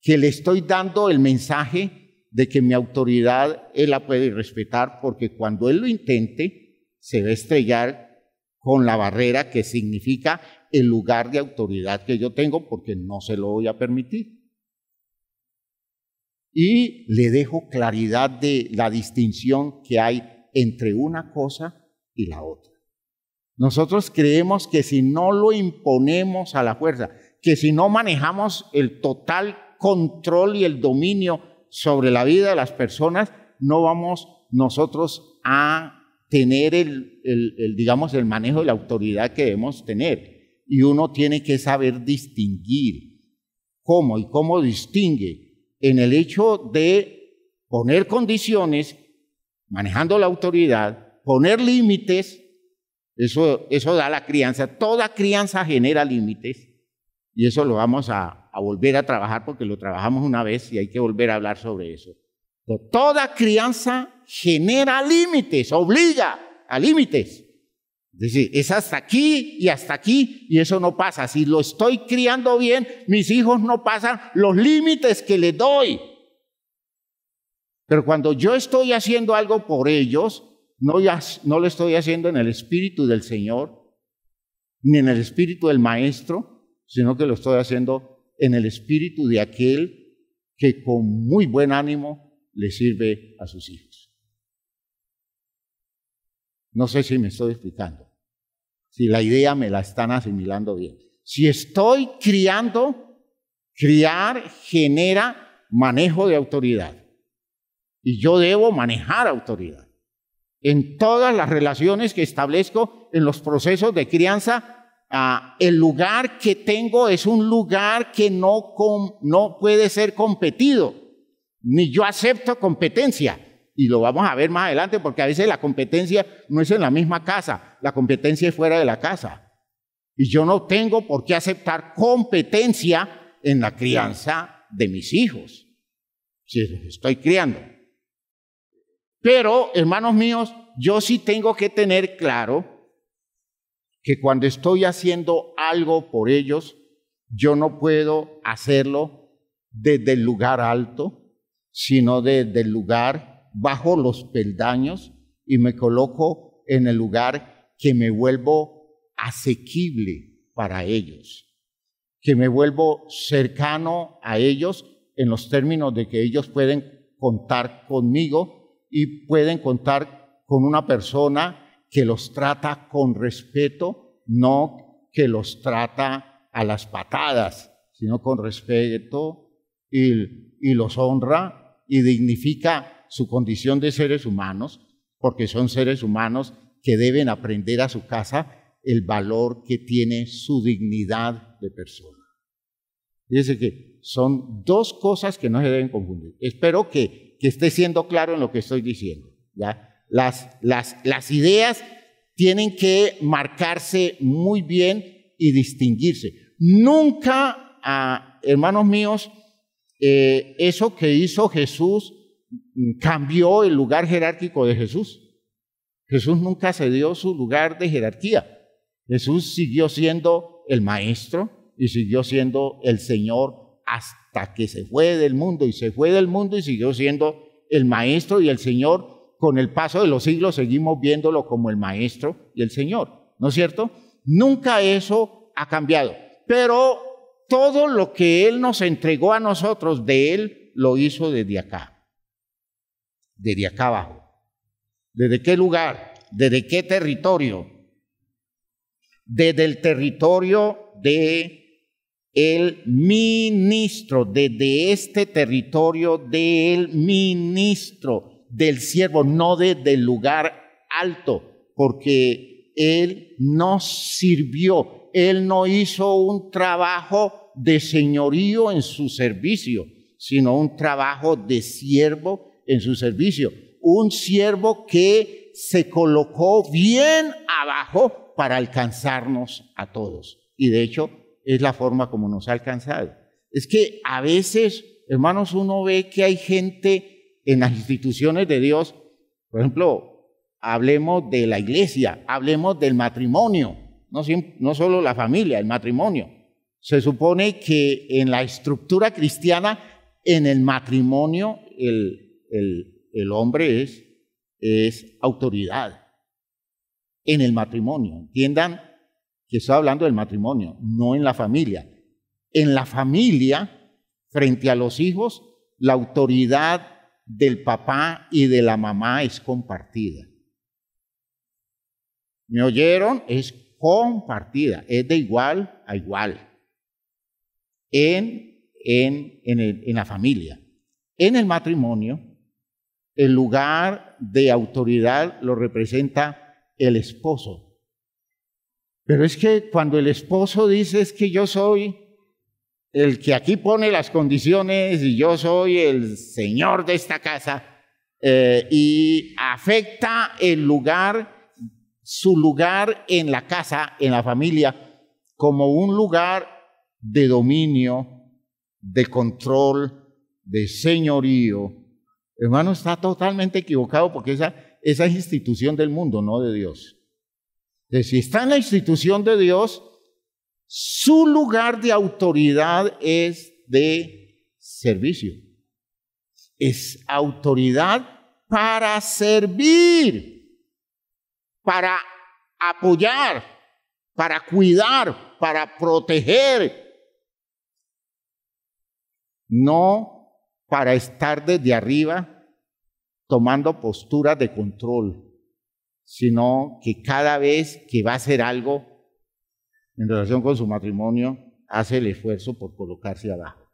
que le estoy dando el mensaje de que mi autoridad él la puede respetar, porque cuando él lo intente, se va a estrellar con la barrera que significa el lugar de autoridad que yo tengo, porque no se lo voy a permitir. Y le dejo claridad de la distinción que hay entre una cosa y la otra. Nosotros creemos que si no lo imponemos a la fuerza, que si no manejamos el total control y el dominio sobre la vida de las personas, no vamos nosotros a tener digamos, el manejo de la autoridad que debemos tener. Y uno tiene que saber distinguir. ¿Cómo? ¿Y cómo distingue? En el hecho de poner condiciones, manejando la autoridad, poner límites. Eso da la crianza. Toda crianza genera límites. Y eso lo vamos a volver a trabajar, porque lo trabajamos una vez y hay que volver a hablar sobre eso. Pero toda crianza genera límites, obliga a límites. Es decir, es hasta aquí, y eso no pasa. Si lo estoy criando bien, mis hijos no pasan los límites que les doy. Pero cuando yo estoy haciendo algo por ellos, no lo estoy haciendo en el espíritu del Señor, ni en el espíritu del Maestro, sino que lo estoy haciendo en el espíritu de aquel que con muy buen ánimo le sirve a sus hijos. No sé si me estoy explicando, si la idea me la están asimilando bien. Si estoy criar genera manejo de autoridad, y yo debo manejar autoridad. En todas las relaciones que establezco en los procesos de crianza, el lugar que tengo es un lugar que no puede ser competido, ni yo acepto competencia. Y lo vamos a ver más adelante, porque a veces la competencia no es en la misma casa, la competencia es fuera de la casa. Y yo no tengo por qué aceptar competencia en la crianza de mis hijos, si los estoy criando. Pero, hermanos míos, yo sí tengo que tener claro que cuando estoy haciendo algo por ellos, yo no puedo hacerlo desde el lugar alto, sino desde el lugar bajo los peldaños, y me coloco en el lugar que me vuelvo asequible para ellos, que me vuelvo cercano a ellos en los términos de que ellos pueden contar conmigo y pueden contar con una persona que los trata con respeto, no que los trata a las patadas, sino con respeto, y los honra y dignifica su condición de seres humanos, porque son seres humanos que deben aprender a su casa el valor que tiene su dignidad de persona. Fíjense que son dos cosas que no se deben confundir. Espero que esté siendo claro en lo que estoy diciendo, ¿ya? las ideas tienen que marcarse muy bien y distinguirse. Nunca, hermanos míos, eso que hizo Jesús cambió el lugar jerárquico de Jesús. Jesús nunca cedió su lugar de jerarquía. Jesús siguió siendo el maestro y siguió siendo el Señor hasta que se fue del mundo, y se fue del mundo y siguió siendo el maestro y el Señor. Con el paso de los siglos seguimos viéndolo como el maestro y el Señor, ¿no es cierto? Nunca eso ha cambiado, pero todo lo que Él nos entregó a nosotros, de Él lo hizo desde acá abajo. ¿Desde qué lugar? ¿Desde qué territorio? Desde el territorio de el ministro, desde este territorio del ministro, del siervo, no desde el lugar alto, porque Él nos sirvió, Él no hizo un trabajo de señorío en su servicio, sino un trabajo de siervo en su servicio. Un siervo que se colocó bien abajo para alcanzarnos a todos. Y de hecho, es la forma como nos ha alcanzado. Es que a veces, hermanos, uno ve que hay gente en las instituciones de Dios, por ejemplo, hablemos de la iglesia, hablemos del matrimonio, no solo la familia, el matrimonio. Se supone que en la estructura cristiana, en el matrimonio, el hombre es autoridad. En el matrimonio, entiendan que estoy hablando del matrimonio, no en la familia. En la familia, frente a los hijos, la autoridad del papá y de la mamá es compartida. ¿Me oyeron? Es compartida, es de igual a igual en la familia. En el matrimonio, el lugar de autoridad lo representa el esposo. Pero es que cuando el esposo dice es que yo soy el que aquí pone las condiciones y yo soy el señor de esta casa, y afecta el lugar, su lugar en la casa, en la familia, como un lugar de dominio, de control, de señorío, hermano, está totalmente equivocado, porque esa es institución del mundo, no de Dios. Entonces, si está en la institución de Dios, su lugar de autoridad es de servicio. Es autoridad para servir, para apoyar, para cuidar, para proteger. No para estar desde arriba tomando posturas de control, sino que cada vez que va a hacer algo en relación con su matrimonio, hace el esfuerzo por colocarse abajo.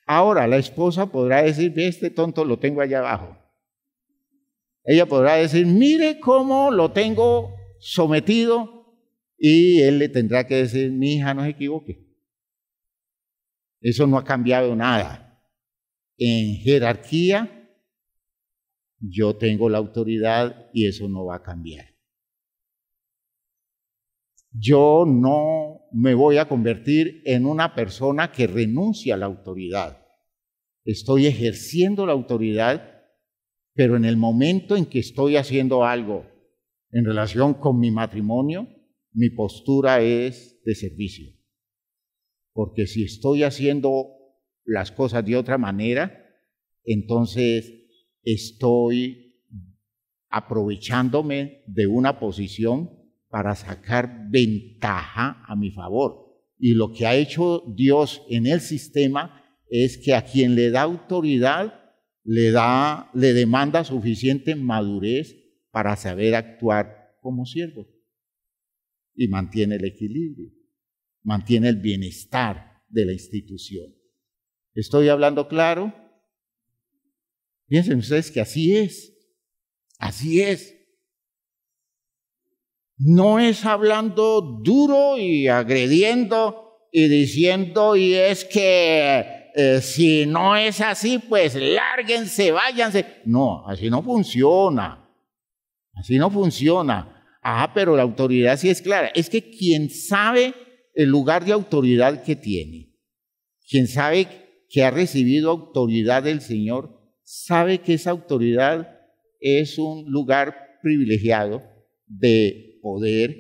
Ahora, la esposa podrá decir, ve, este tonto lo tengo allá abajo. Ella podrá decir, mire cómo lo tengo sometido, y él le tendrá que decir, mi hija, no se equivoque. Eso no ha cambiado nada. En jerarquía, yo tengo la autoridad y eso no va a cambiar. Yo no me voy a convertir en una persona que renuncia a la autoridad. Estoy ejerciendo la autoridad, pero en el momento en que estoy haciendo algo en relación con mi matrimonio, mi postura es de servicio. Porque si estoy haciendo las cosas de otra manera, entonces estoy aprovechándome de una posición para sacar ventaja a mi favor. Y lo que ha hecho Dios en el sistema es que a quien le da autoridad, le demanda suficiente madurez para saber actuar como siervo. Y mantiene el equilibrio, mantiene el bienestar de la institución. ¿Estoy hablando claro? Piensen ustedes que así es. Así es. No es hablando duro y agrediendo y diciendo, y es que si no es así, pues lárguense, váyanse. No, así no funciona. Así no funciona. Ah, pero la autoridad sí es clara. Es que quien sabe el lugar de autoridad que tiene, quien sabe que ha recibido autoridad del Señor, sabe que esa autoridad es un lugar privilegiado de poder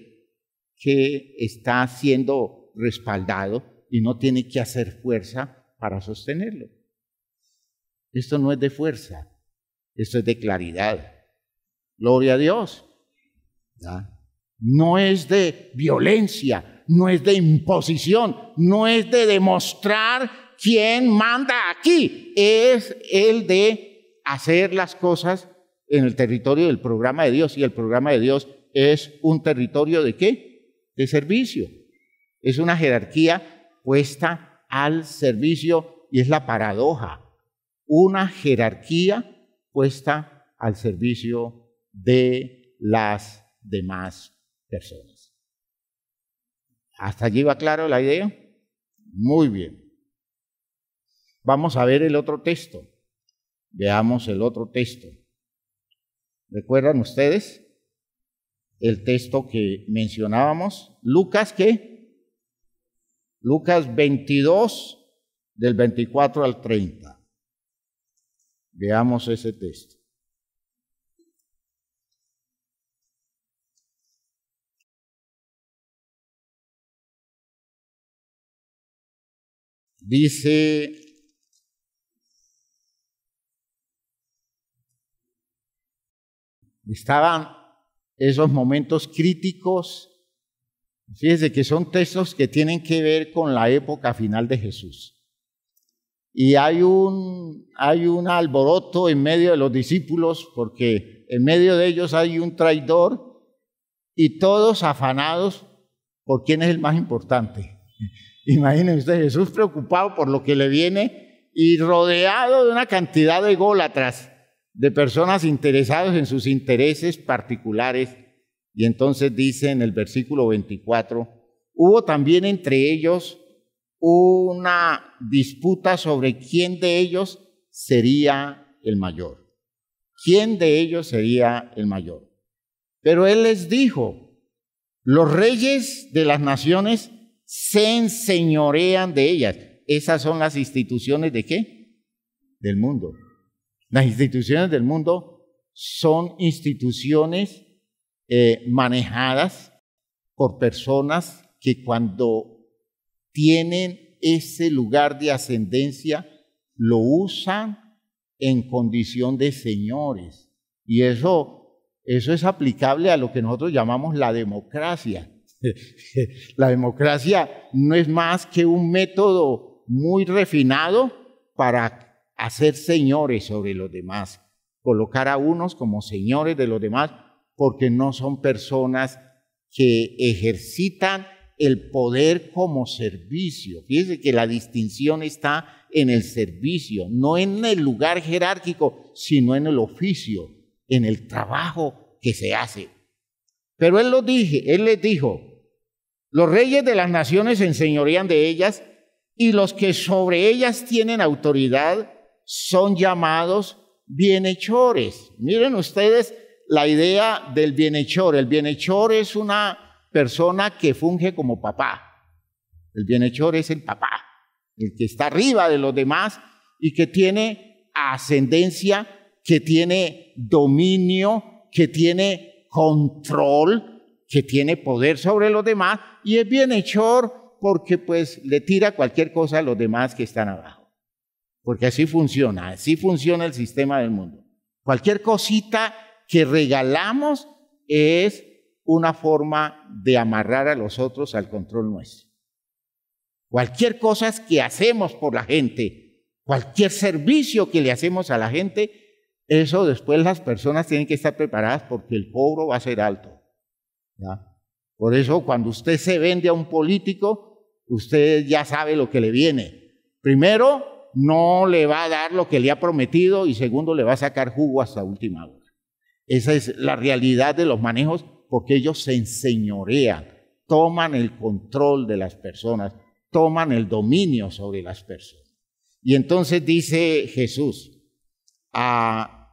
que está siendo respaldado y no tiene que hacer fuerza para sostenerlo. Esto no es de fuerza, esto es de claridad. Gloria a Dios. ¿Ya? No es de violencia, no es de imposición, no es de demostrar quién manda aquí, es el de hacer las cosas en el territorio del programa de Dios. Y el programa de Dios es un territorio ¿de qué? De servicio. Es una jerarquía puesta al servicio y es la paradoja. Una jerarquía puesta al servicio de las demás personas. ¿Hasta allí va claro la idea? Muy bien. Vamos a ver el otro texto. Veamos el otro texto. ¿Recuerdan ustedes el texto que mencionábamos? Lucas, ¿qué? Lucas 22, del 24 al 30. Veamos ese texto. Dice, estaban esos momentos críticos. Fíjense que son textos que tienen que ver con la época final de Jesús. Y hay un alboroto en medio de los discípulos, porque en medio de ellos hay un traidor y todos afanados por quién es el más importante. Imaginen ustedes, Jesús preocupado por lo que le viene y rodeado de una cantidad de ególatras, de personas interesadas en sus intereses particulares. Y entonces dice en el versículo 24, hubo también entre ellos una disputa sobre quién de ellos sería el mayor. ¿Quién de ellos sería el mayor? Pero él les dijo, los reyes de las naciones se enseñorean de ellas. Esas son las instituciones ¿de qué? Del mundo. Las instituciones del mundo son instituciones manejadas por personas que cuando tienen ese lugar de ascendencia lo usan en condición de señores. Y eso es aplicable a lo que nosotros llamamos la democracia. La democracia no es más que un método muy refinado para hacer señores sobre los demás, colocar a unos como señores de los demás, porque no son personas que ejercitan el poder como servicio. Fíjense que la distinción está en el servicio, no en el lugar jerárquico, sino en el oficio, en el trabajo que se hace. Pero él les dijo, los reyes de las naciones se enseñorean de ellas y los que sobre ellas tienen autoridad son llamados bienhechores. Miren ustedes la idea del bienhechor. El bienhechor es una persona que funge como papá. El bienhechor es el papá, el que está arriba de los demás y que tiene ascendencia, que tiene dominio, que tiene control, que tiene poder sobre los demás, y es bienhechor porque pues le tira cualquier cosa a los demás que están abajo. Porque así funciona el sistema del mundo. Cualquier cosita que regalamos es una forma de amarrar a los otros al control nuestro. Cualquier cosa que hacemos por la gente, cualquier servicio que le hacemos a la gente, eso después las personas tienen que estar preparadas porque el cobro va a ser alto. ¿Ya? Por eso cuando usted se vende a un político, usted ya sabe lo que le viene. Primero, no le va a dar lo que le ha prometido y segundo, le va a sacar jugo hasta última hora. Esa es la realidad de los manejos porque ellos se enseñorean, toman el control de las personas, toman el dominio sobre las personas. Y entonces dice Jesús,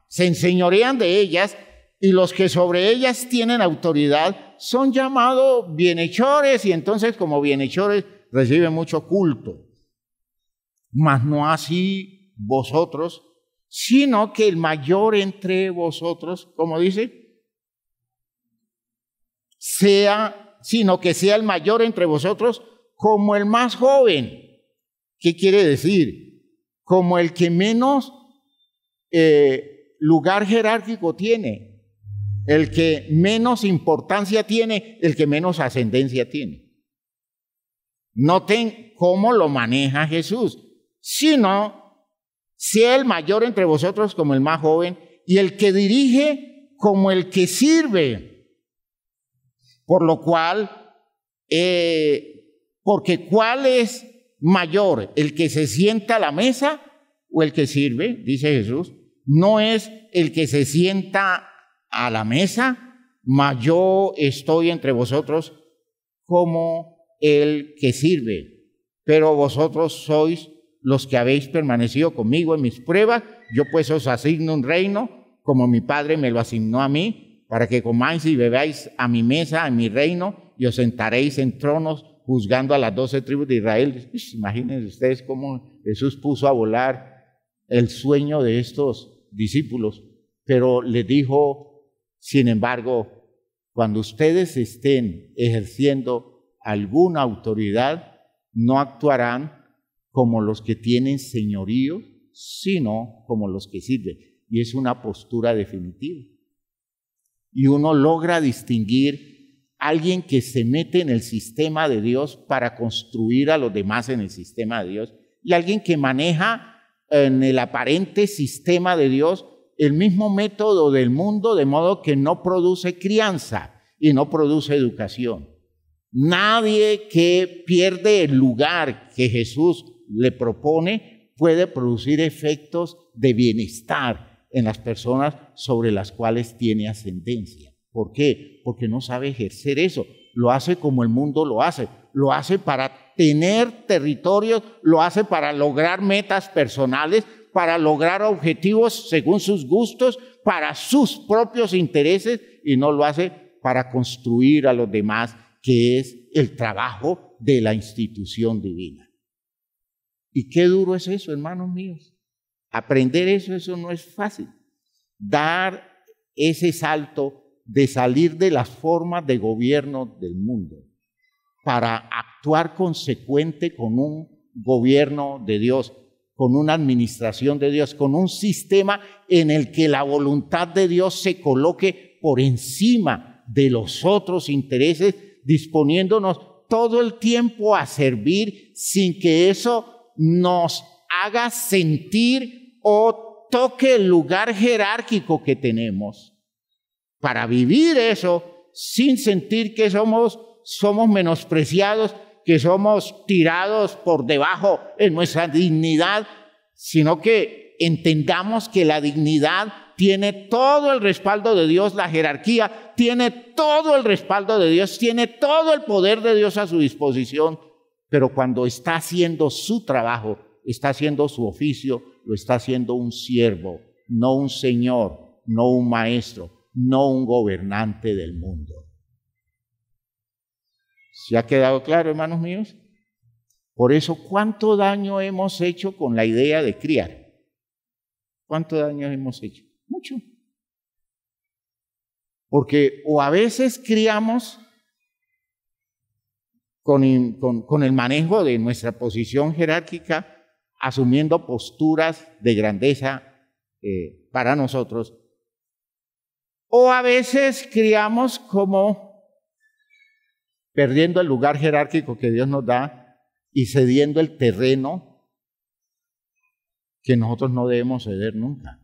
se enseñorean de ellas, y los que sobre ellas tienen autoridad son llamados bienhechores, y entonces como bienhechores reciben mucho culto. Mas no así vosotros, sino que el mayor entre vosotros, como dice, sino que sea el mayor entre vosotros como el más joven. ¿Qué quiere decir? Como el que menos lugar jerárquico tiene, el que menos importancia tiene, el que menos ascendencia tiene. Noten cómo lo maneja Jesús. Sino sea el mayor entre vosotros como el más joven, y el que dirige como el que sirve. Por lo cual, porque ¿cuál es mayor? ¿El que se sienta a la mesa o el que sirve? Dice Jesús. No es el que se sienta a la mesa, mas yo estoy entre vosotros como el que sirve. Pero vosotros sois los que habéis permanecido conmigo en mis pruebas. Yo pues os asigno un reino, como mi Padre me lo asignó a mí, para que comáis y bebáis a mi mesa, en mi reino, y os sentaréis en tronos, juzgando a las 12 tribus de Israel. Imagínense ustedes cómo Jesús puso a volar el sueño de estos discípulos, pero les dijo: sin embargo, cuando ustedes estén ejerciendo alguna autoridad, no actuarán como los que tienen señorío, sino como los que sirven. Y es una postura definitiva. Y uno logra distinguir a alguien que se mete en el sistema de Dios para construir a los demás en el sistema de Dios, y alguien que maneja en el aparente sistema de Dios el mismo método del mundo, de modo que no produce crianza y no produce educación. Nadie que pierde el lugar que Jesús le propone puede producir efectos de bienestar en las personas sobre las cuales tiene ascendencia. ¿Por qué? Porque no sabe ejercer eso. Lo hace como el mundo lo hace para tener territorios, lo hace para lograr metas personales, para lograr objetivos según sus gustos, para sus propios intereses, y no lo hace para construir a los demás, que es el trabajo de la institución divina. Y qué duro es eso, hermanos míos. Aprender eso no es fácil. Dar ese salto de salir de las formas de gobierno del mundo para actuar consecuente con un gobierno de Dios, con una administración de Dios, con un sistema en el que la voluntad de Dios se coloque por encima de los otros intereses, disponiéndonos todo el tiempo a servir sin que eso nos haga sentir o toque el lugar jerárquico que tenemos. Para vivir eso sin sentir que somos menospreciados, que somos tirados por debajo en nuestra dignidad, sino que entendamos que la dignidad tiene todo el respaldo de Dios, la jerarquía tiene todo el respaldo de Dios, tiene todo el poder de Dios a su disposición, pero cuando está haciendo su trabajo, está haciendo su oficio, lo está haciendo un siervo, no un señor, no un maestro, no un gobernante del mundo. ¿Se ha quedado claro, hermanos míos? Por eso, ¿cuánto daño hemos hecho con la idea de criar? ¿Cuánto daño hemos hecho? Mucho. Porque o a veces criamos con el manejo de nuestra posición jerárquica, asumiendo posturas de grandeza para nosotros, o a veces criamos como perdiendo el lugar jerárquico que Dios nos da y cediendo el terreno que nosotros no debemos ceder nunca.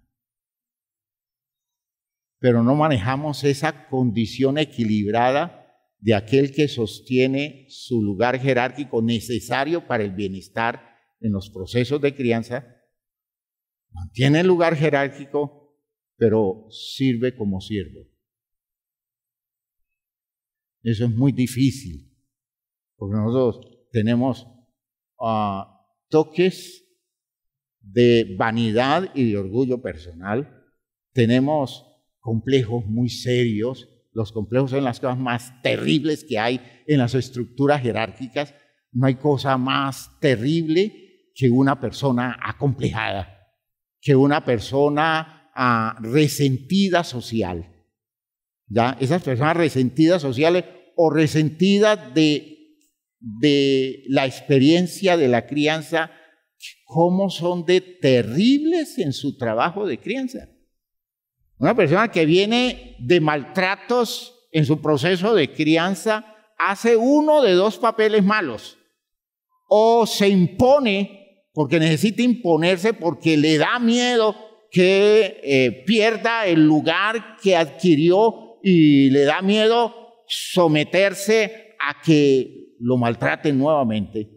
Pero no manejamos esa condición equilibrada de aquel que sostiene su lugar jerárquico necesario para el bienestar en los procesos de crianza, mantiene el lugar jerárquico, pero sirve como siervo. Eso es muy difícil, porque nosotros tenemos toques de vanidad y de orgullo personal, tenemos complejos muy serios. Los complejos son las cosas más terribles que hay en las estructuras jerárquicas. No hay cosa más terrible que una persona acomplejada, que una persona resentida social. ¿Ya? Esas personas resentidas sociales o resentidas de la experiencia de la crianza, ¿cómo son de terribles en su trabajo de crianza? Una persona que viene de maltratos en su proceso de crianza hace uno de dos papeles malos. O se impone porque necesita imponerse porque le da miedo que pierda el lugar que adquirió y le da miedo someterse a que lo maltraten nuevamente.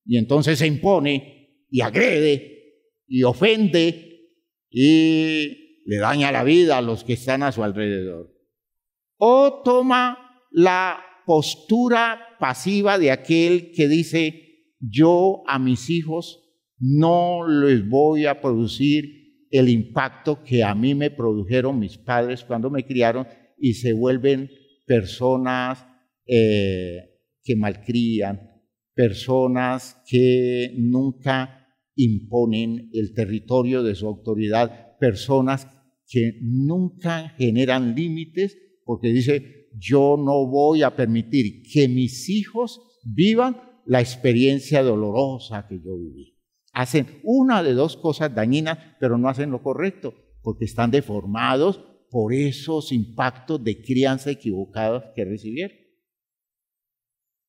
Y entonces se impone y agrede y ofende y le daña la vida a los que están a su alrededor. O toma la postura pasiva de aquel que dice: yo a mis hijos no les voy a producir el impacto que a mí me produjeron mis padres cuando me criaron, y se vuelven personas que malcrían, personas que nunca imponen el territorio de su autoridad, personas que nunca generan límites, porque dice: yo no voy a permitir que mis hijos vivan la experiencia dolorosa que yo viví. Hacen una de dos cosas dañinas, pero no hacen lo correcto, porque están deformados por esos impactos de crianza equivocados que recibieron.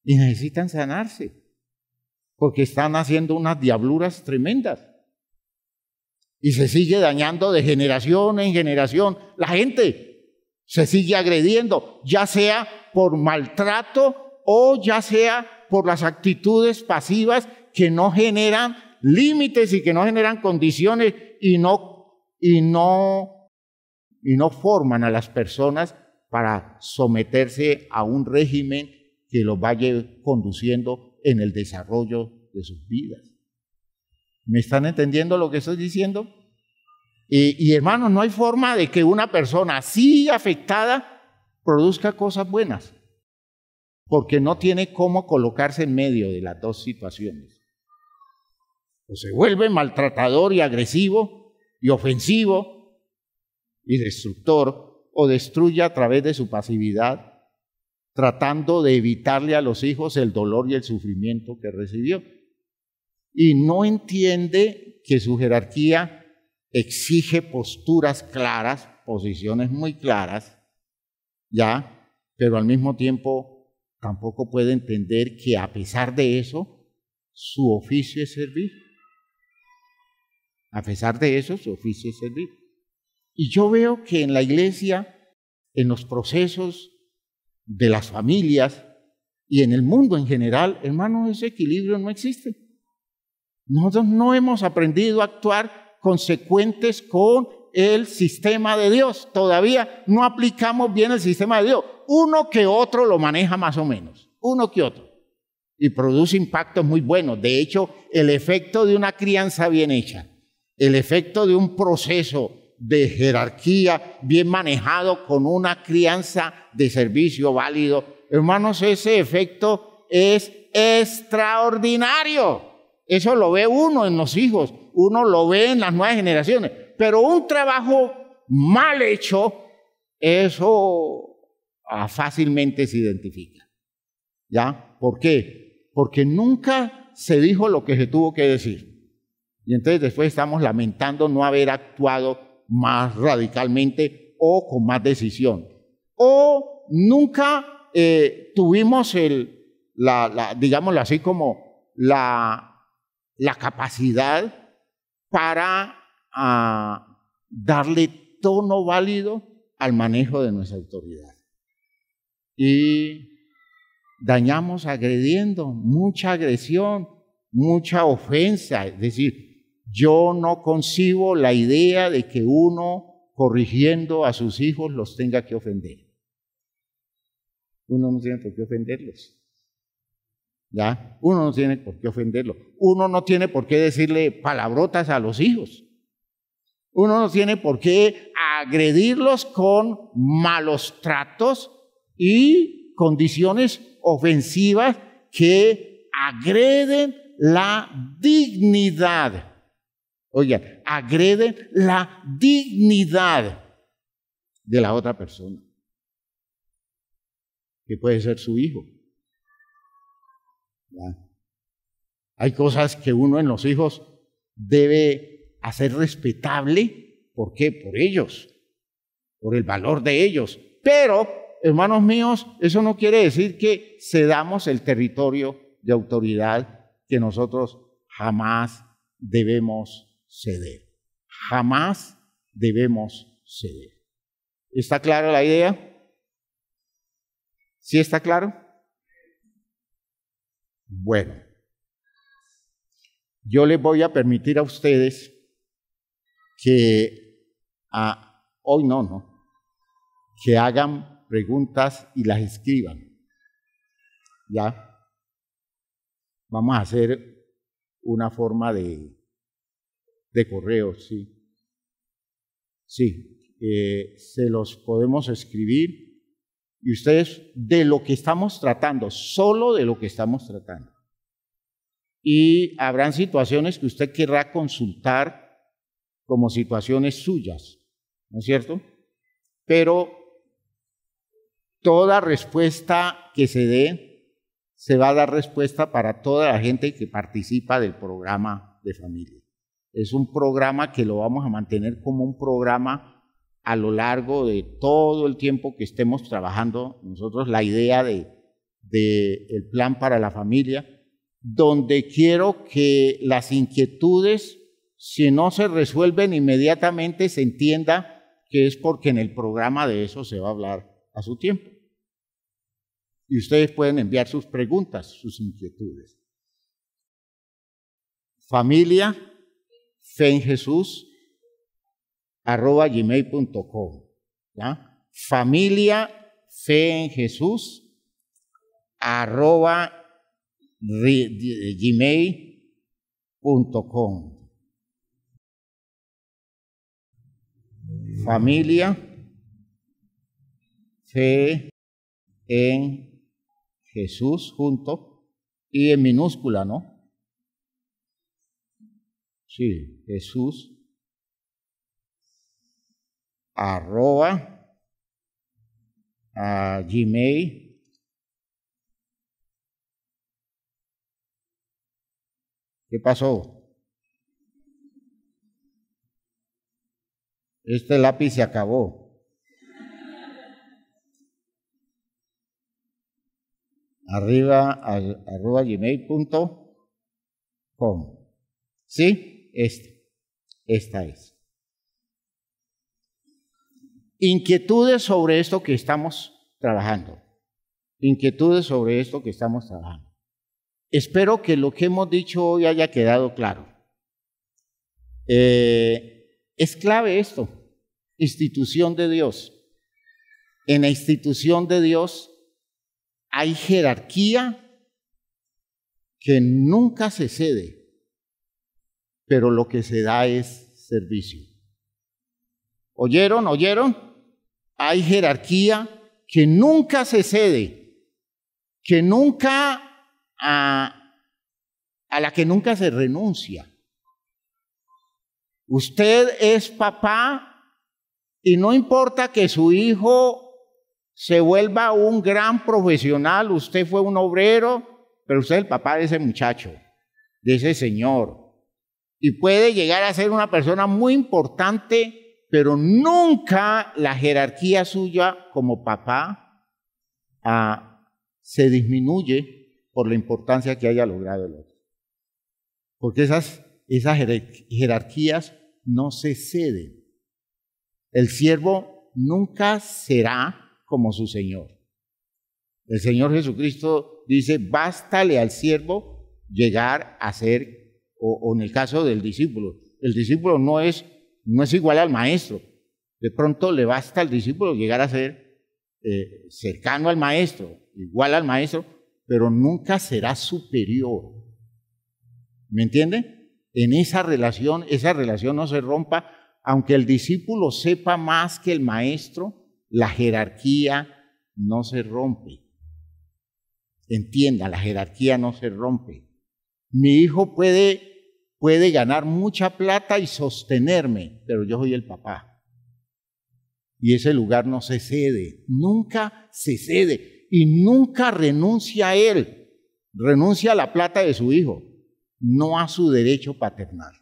Y necesitan sanarse, porque están haciendo unas diabluras tremendas. Y se sigue dañando de generación en generación. La gente se sigue agrediendo, ya sea por maltrato o ya sea por las actitudes pasivas que no generan límites y que no generan condiciones y no forman a las personas para someterse a un régimen que los vaya conduciendo en el desarrollo de sus vidas. ¿Me están entendiendo lo que estoy diciendo? Y hermanos, no hay forma de que una persona así afectada produzca cosas buenas, porque no tiene cómo colocarse en medio de las dos situaciones. O se vuelve maltratador y agresivo y ofensivo y destructor, o destruye a través de su pasividad, tratando de evitarle a los hijos el dolor y el sufrimiento que recibió. Y no entiende que su jerarquía exige posturas claras, posiciones muy claras, ¿ya? Pero al mismo tiempo tampoco puede entender que a pesar de eso, su oficio es servir. A pesar de eso, su oficio es servir. Y yo veo que en la iglesia, en los procesos de las familias y en el mundo en general, hermanos, ese equilibrio no existe. Nosotros no hemos aprendido a actuar consecuentes con el sistema de Dios. Todavía no aplicamos bien el sistema de Dios. Uno que otro lo maneja más o menos, uno que otro. Y produce impactos muy buenos. De hecho, el efecto de una crianza bien hecha, el efecto de un proceso de jerarquía bien manejado con una crianza de servicio válido, hermanos, ese efecto es extraordinario. Eso lo ve uno en los hijos, uno lo ve en las nuevas generaciones. Pero un trabajo mal hecho, eso fácilmente se identifica. ¿Ya? ¿Por qué? Porque nunca se dijo lo que se tuvo que decir. Y entonces después estamos lamentando no haber actuado más radicalmente o con más decisión. O nunca tuvimos digámoslo así, como la capacidad para darle tono válido al manejo de nuestra autoridad. Y dañamos agrediendo, mucha agresión, mucha ofensa. Es decir, yo no concibo la idea de que uno, corrigiendo a sus hijos, los tenga que ofender. Uno no tiene por qué ofenderlos. ¿Ya? Uno no tiene por qué ofenderlos. Uno no tiene por qué decirle palabrotas a los hijos. Uno no tiene por qué agredirlos con malos tratos y condiciones ofensivas que agreden la dignidad. Oigan, agreden la dignidad de la otra persona, que puede ser su hijo. ¿Ya? Hay cosas que uno en los hijos debe hacer respetable. ¿Por qué? Por ellos, por el valor de ellos. Pero, hermanos míos, eso no quiere decir que cedamos el territorio de autoridad que nosotros jamás debemos ceder. Jamás debemos ceder. ¿Está clara la idea? ¿Sí está claro? Bueno, yo les voy a permitir a ustedes que que hagan preguntas y las escriban. ¿Ya? Vamos a hacer una forma de correo, sí. Sí, se los podemos escribir y ustedes de lo que estamos tratando, solo de lo que estamos tratando. Y habrán situaciones que usted querrá consultar como situaciones suyas, ¿no es cierto? Pero toda respuesta que se dé, se va a dar respuesta para toda la gente que participa del programa de familia. Es un programa que lo vamos a mantener como un programa a lo largo de todo el tiempo que estemos trabajando nosotros la idea del plan para la familia, donde quiero que las inquietudes, si no se resuelven inmediatamente, se entienda que es porque en el programa de eso se va a hablar a su tiempo. Y ustedes pueden enviar sus preguntas, sus inquietudes. Familia, fe en Jesús, @gmail.com. ¿Ya? Familia, fe en Jesús, @gmail.com. Familia, fe en Jesús, junto y en minúscula, ¿no? Sí, Jesús, @gmail. ¿Qué pasó? Este lápiz se acabó. @gmail.com. ¿Sí? Esta es. Inquietudes sobre esto que estamos trabajando. Inquietudes sobre esto que estamos trabajando. Espero que lo que hemos dicho hoy haya quedado claro. Es clave esto. Institución de Dios. En la institución de Dios hay jerarquía que nunca se cede, pero lo que se da es servicio. ¿Oyeron? ¿Oyeron? Hay jerarquía que nunca se cede, que nunca, a la que nunca se renuncia. Usted es papá y no importa que su hijo se vuelva un gran profesional, usted fue un obrero, pero usted es el papá de ese muchacho, de ese señor. Y puede llegar a ser una persona muy importante, pero nunca la jerarquía suya como papá se disminuye por la importancia que haya logrado el otro. Porque esas jerarquías no se ceden. El siervo nunca será como su Señor. El Señor Jesucristo dice, bástale al siervo llegar a ser, o en el caso del discípulo, el discípulo no es igual al maestro. De pronto le basta al discípulo llegar a ser cercano al maestro, igual al maestro, pero nunca será superior. ¿Me entienden? En esa relación no se rompa aunque el discípulo sepa más que el maestro, la jerarquía no se rompe. Entienda, la jerarquía no se rompe. Mi hijo puede ganar mucha plata y sostenerme, pero yo soy el papá. Y ese lugar no se cede, nunca se cede y nunca renuncia a él. Renuncia a la plata de su hijo, no a su derecho paternal.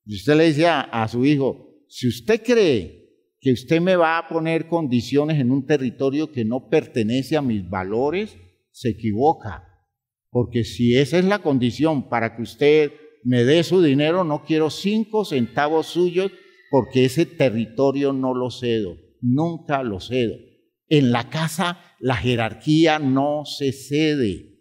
Y usted le dice a su hijo, si usted cree que usted me va a poner condiciones en un territorio que no pertenece a mis valores, se equivoca. Porque si esa es la condición para que usted me dé su dinero, no quiero 5 centavos suyos, porque ese territorio no lo cedo, nunca lo cedo. En la casa la jerarquía no se cede.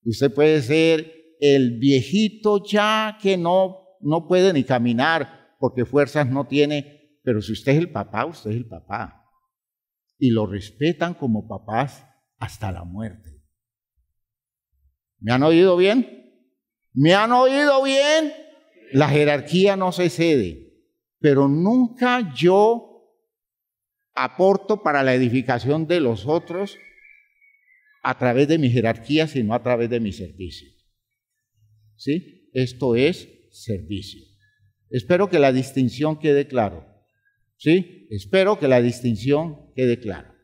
Usted puede ser el viejito ya que no puede ni caminar porque fuerzas no tiene, pero si usted es el papá, usted es el papá. Y lo respetan como papás hasta la muerte. ¿Me han oído bien? ¿Me han oído bien? La jerarquía no se cede, pero nunca yo aporto para la edificación de los otros a través de mi jerarquía, sino a través de mi servicio. ¿Sí? Esto es servicio. Espero que la distinción quede claro. ¿Sí? Espero que la distinción quede clara.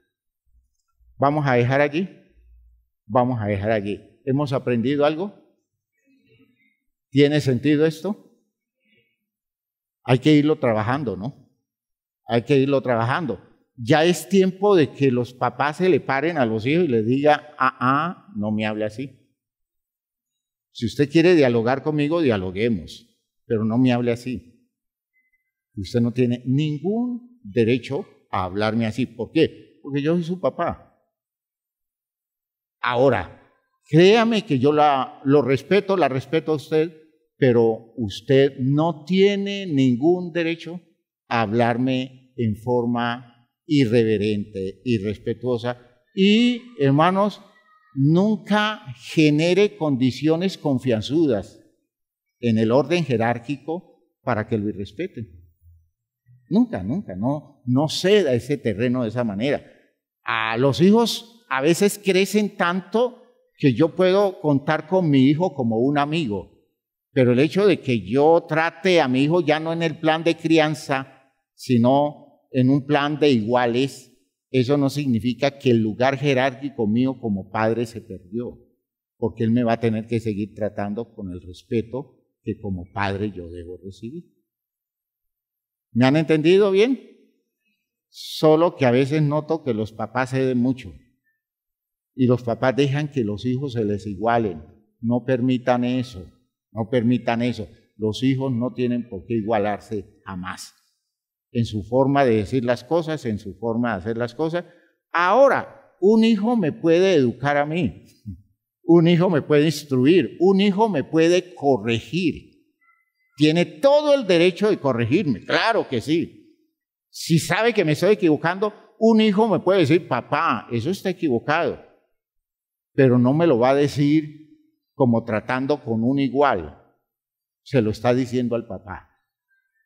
Vamos a dejar allí. Vamos a dejar allí. ¿Hemos aprendido algo? ¿Tiene sentido esto? Hay que irlo trabajando, ¿no? Hay que irlo trabajando. Ya es tiempo de que los papás se le paren a los hijos y les diga, no me hable así. Si usted quiere dialogar conmigo, dialoguemos, pero no me hable así. Usted no tiene ningún derecho a hablarme así. ¿Por qué? Porque yo soy su papá. Ahora, créame que yo la respeto a usted, pero usted no tiene ningún derecho a hablarme en forma irreverente, irrespetuosa. Y, hermanos, nunca genere condiciones confianzudas en el orden jerárquico para que lo irrespeten. Nunca, no ceda ese terreno de esa manera. A los hijos a veces crecen tanto que yo puedo contar con mi hijo como un amigo, pero el hecho de que yo trate a mi hijo ya no en el plan de crianza, sino en un plan de iguales, eso no significa que el lugar jerárquico mío como padre se perdió, porque él me va a tener que seguir tratando con el respeto que como padre yo debo recibir. ¿Me han entendido bien? Solo que a veces noto que los papás ceden mucho y los papás dejan que los hijos se les igualen. No permitan eso, no permitan eso. Los hijos no tienen por qué igualarse jamás en su forma de decir las cosas, en su forma de hacer las cosas. Ahora, un hijo me puede educar a mí, un hijo me puede instruir, un hijo me puede corregir. Tiene todo el derecho de corregirme, claro que sí. Si sabe que me estoy equivocando, un hijo me puede decir, papá, eso está equivocado, pero no me lo va a decir como tratando con un igual. Se lo está diciendo al papá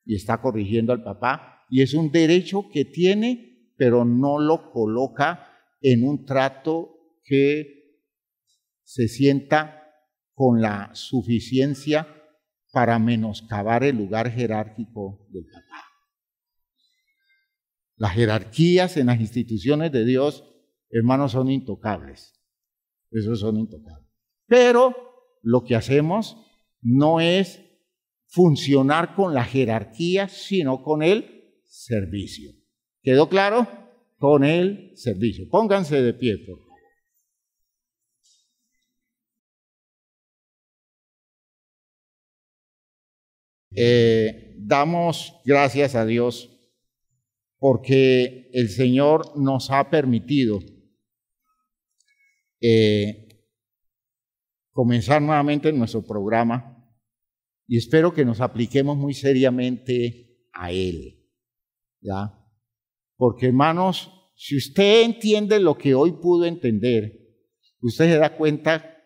y está corrigiendo al papá. Y es un derecho que tiene, pero no lo coloca en un trato que se sienta con la suficiencia para menoscabar el lugar jerárquico del papá. Las jerarquías en las instituciones de Dios, hermanos, son intocables. Esos son intocables. Pero lo que hacemos no es funcionar con la jerarquía, sino con el servicio. ¿Quedó claro? Con el servicio. Pónganse de pie, por favor. Damos gracias a Dios porque el Señor nos ha permitido comenzar nuevamente nuestro programa y espero que nos apliquemos muy seriamente a Él. ¿Ya? Porque, hermanos, si usted entiende lo que hoy pudo entender, usted se da cuenta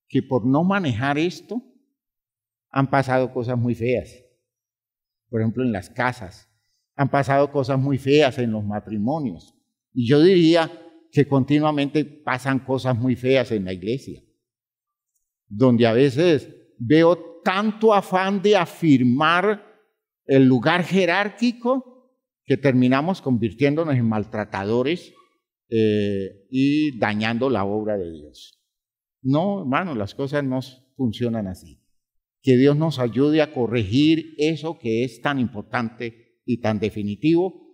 que por no manejar esto han pasado cosas muy feas. por ejemplo, en las casas. Han pasado cosas muy feas en los matrimonios. Y yo diría que continuamente pasan cosas muy feas en la iglesia, donde a veces veo tanto afán de afirmar el lugar jerárquico que terminamos convirtiéndonos en maltratadores y dañando la obra de Dios. No, hermano, las cosas no funcionan así. Que Dios nos ayude a corregir eso que es tan importante y tan definitivo,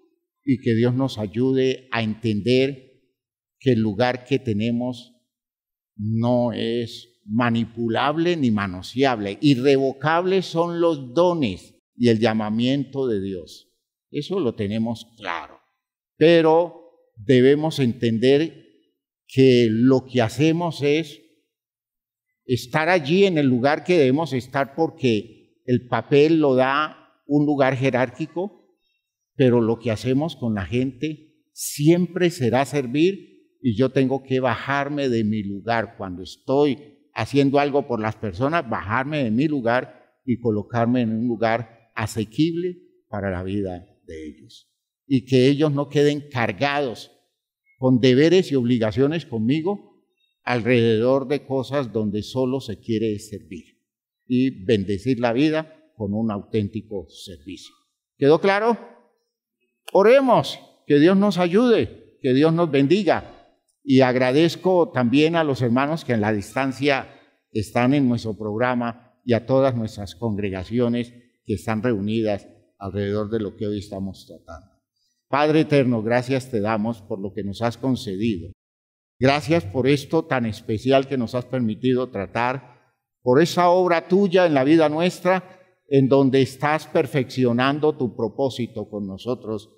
y que Dios nos ayude a entender que el lugar que tenemos no es manipulable ni manoseable. Irrevocables son los dones y el llamamiento de Dios. Eso lo tenemos claro. Pero debemos entender que lo que hacemos es estar allí en el lugar que debemos estar porque el papel lo da un lugar jerárquico, pero lo que hacemos con la gente siempre será servir, y yo tengo que bajarme de mi lugar cuando estoy haciendo algo por las personas, bajarme de mi lugar y colocarme en un lugar asequible para la vida de ellos. Y que ellos no queden cargados con deberes y obligaciones conmigo alrededor de cosas donde solo se quiere servir y bendecir la vida con un auténtico servicio. ¿Quedó claro? Oremos, que Dios nos ayude, que Dios nos bendiga. Y agradezco también a los hermanos que en la distancia están en nuestro programa y a todas nuestras congregaciones que están reunidas alrededor de lo que hoy estamos tratando. Padre eterno, gracias te damos por lo que nos has concedido. Gracias por esto tan especial que nos has permitido tratar, por esa obra tuya en la vida nuestra, en donde estás perfeccionando tu propósito con nosotros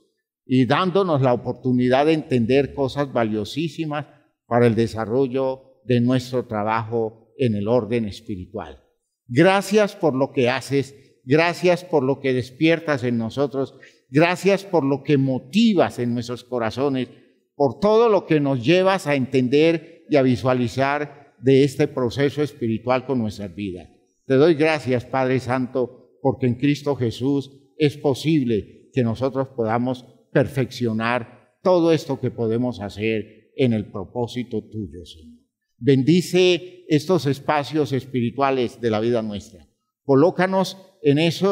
y dándonos la oportunidad de entender cosas valiosísimas para el desarrollo de nuestro trabajo en el orden espiritual. Gracias por lo que haces, gracias por lo que despiertas en nosotros, gracias por lo que motivas en nuestros corazones, por todo lo que nos llevas a entender y a visualizar de este proceso espiritual con nuestras vidas. Te doy gracias, Padre Santo, porque en Cristo Jesús es posible que nosotros podamos perfeccionar todo esto que podemos hacer en el propósito tuyo, Señor. Bendice estos espacios espirituales de la vida nuestra. Colócanos en ese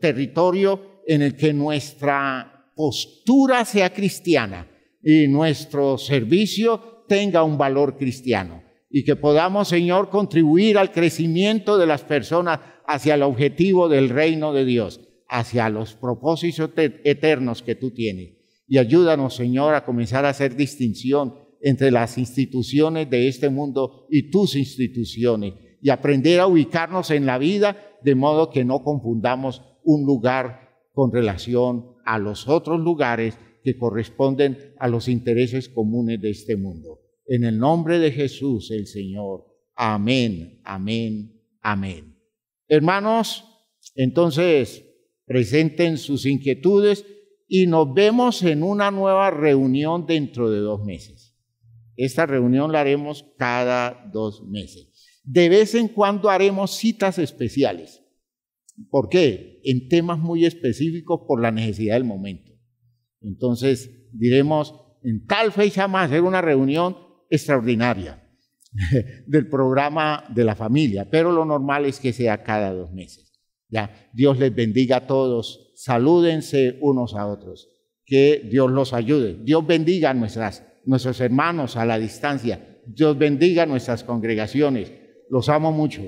territorio en el que nuestra postura sea cristiana y nuestro servicio tenga un valor cristiano. Y que podamos, Señor, contribuir al crecimiento de las personas hacia el objetivo del reino de Dios, hacia los propósitos eternos que tú tienes. Y ayúdanos, Señor, a comenzar a hacer distinción entre las instituciones de este mundo y tus instituciones, y aprender a ubicarnos en la vida de modo que no confundamos un lugar con relación a los otros lugares que corresponden a los intereses comunes de este mundo. En el nombre de Jesús, el Señor. Amén, amén, amén. Hermanos, entonces presenten sus inquietudes y nos vemos en una nueva reunión dentro de 2 meses. Esta reunión la haremos cada 2 meses. De vez en cuando haremos citas especiales. ¿Por qué? En temas muy específicos por la necesidad del momento. Entonces diremos, en tal fecha vamos a hacer una reunión extraordinaria del programa de la familia, pero lo normal es que sea cada 2 meses. Ya, Dios les bendiga a todos, salúdense unos a otros, que Dios los ayude. Dios bendiga a nuestros hermanos a la distancia, Dios bendiga a nuestras congregaciones. Los amo mucho.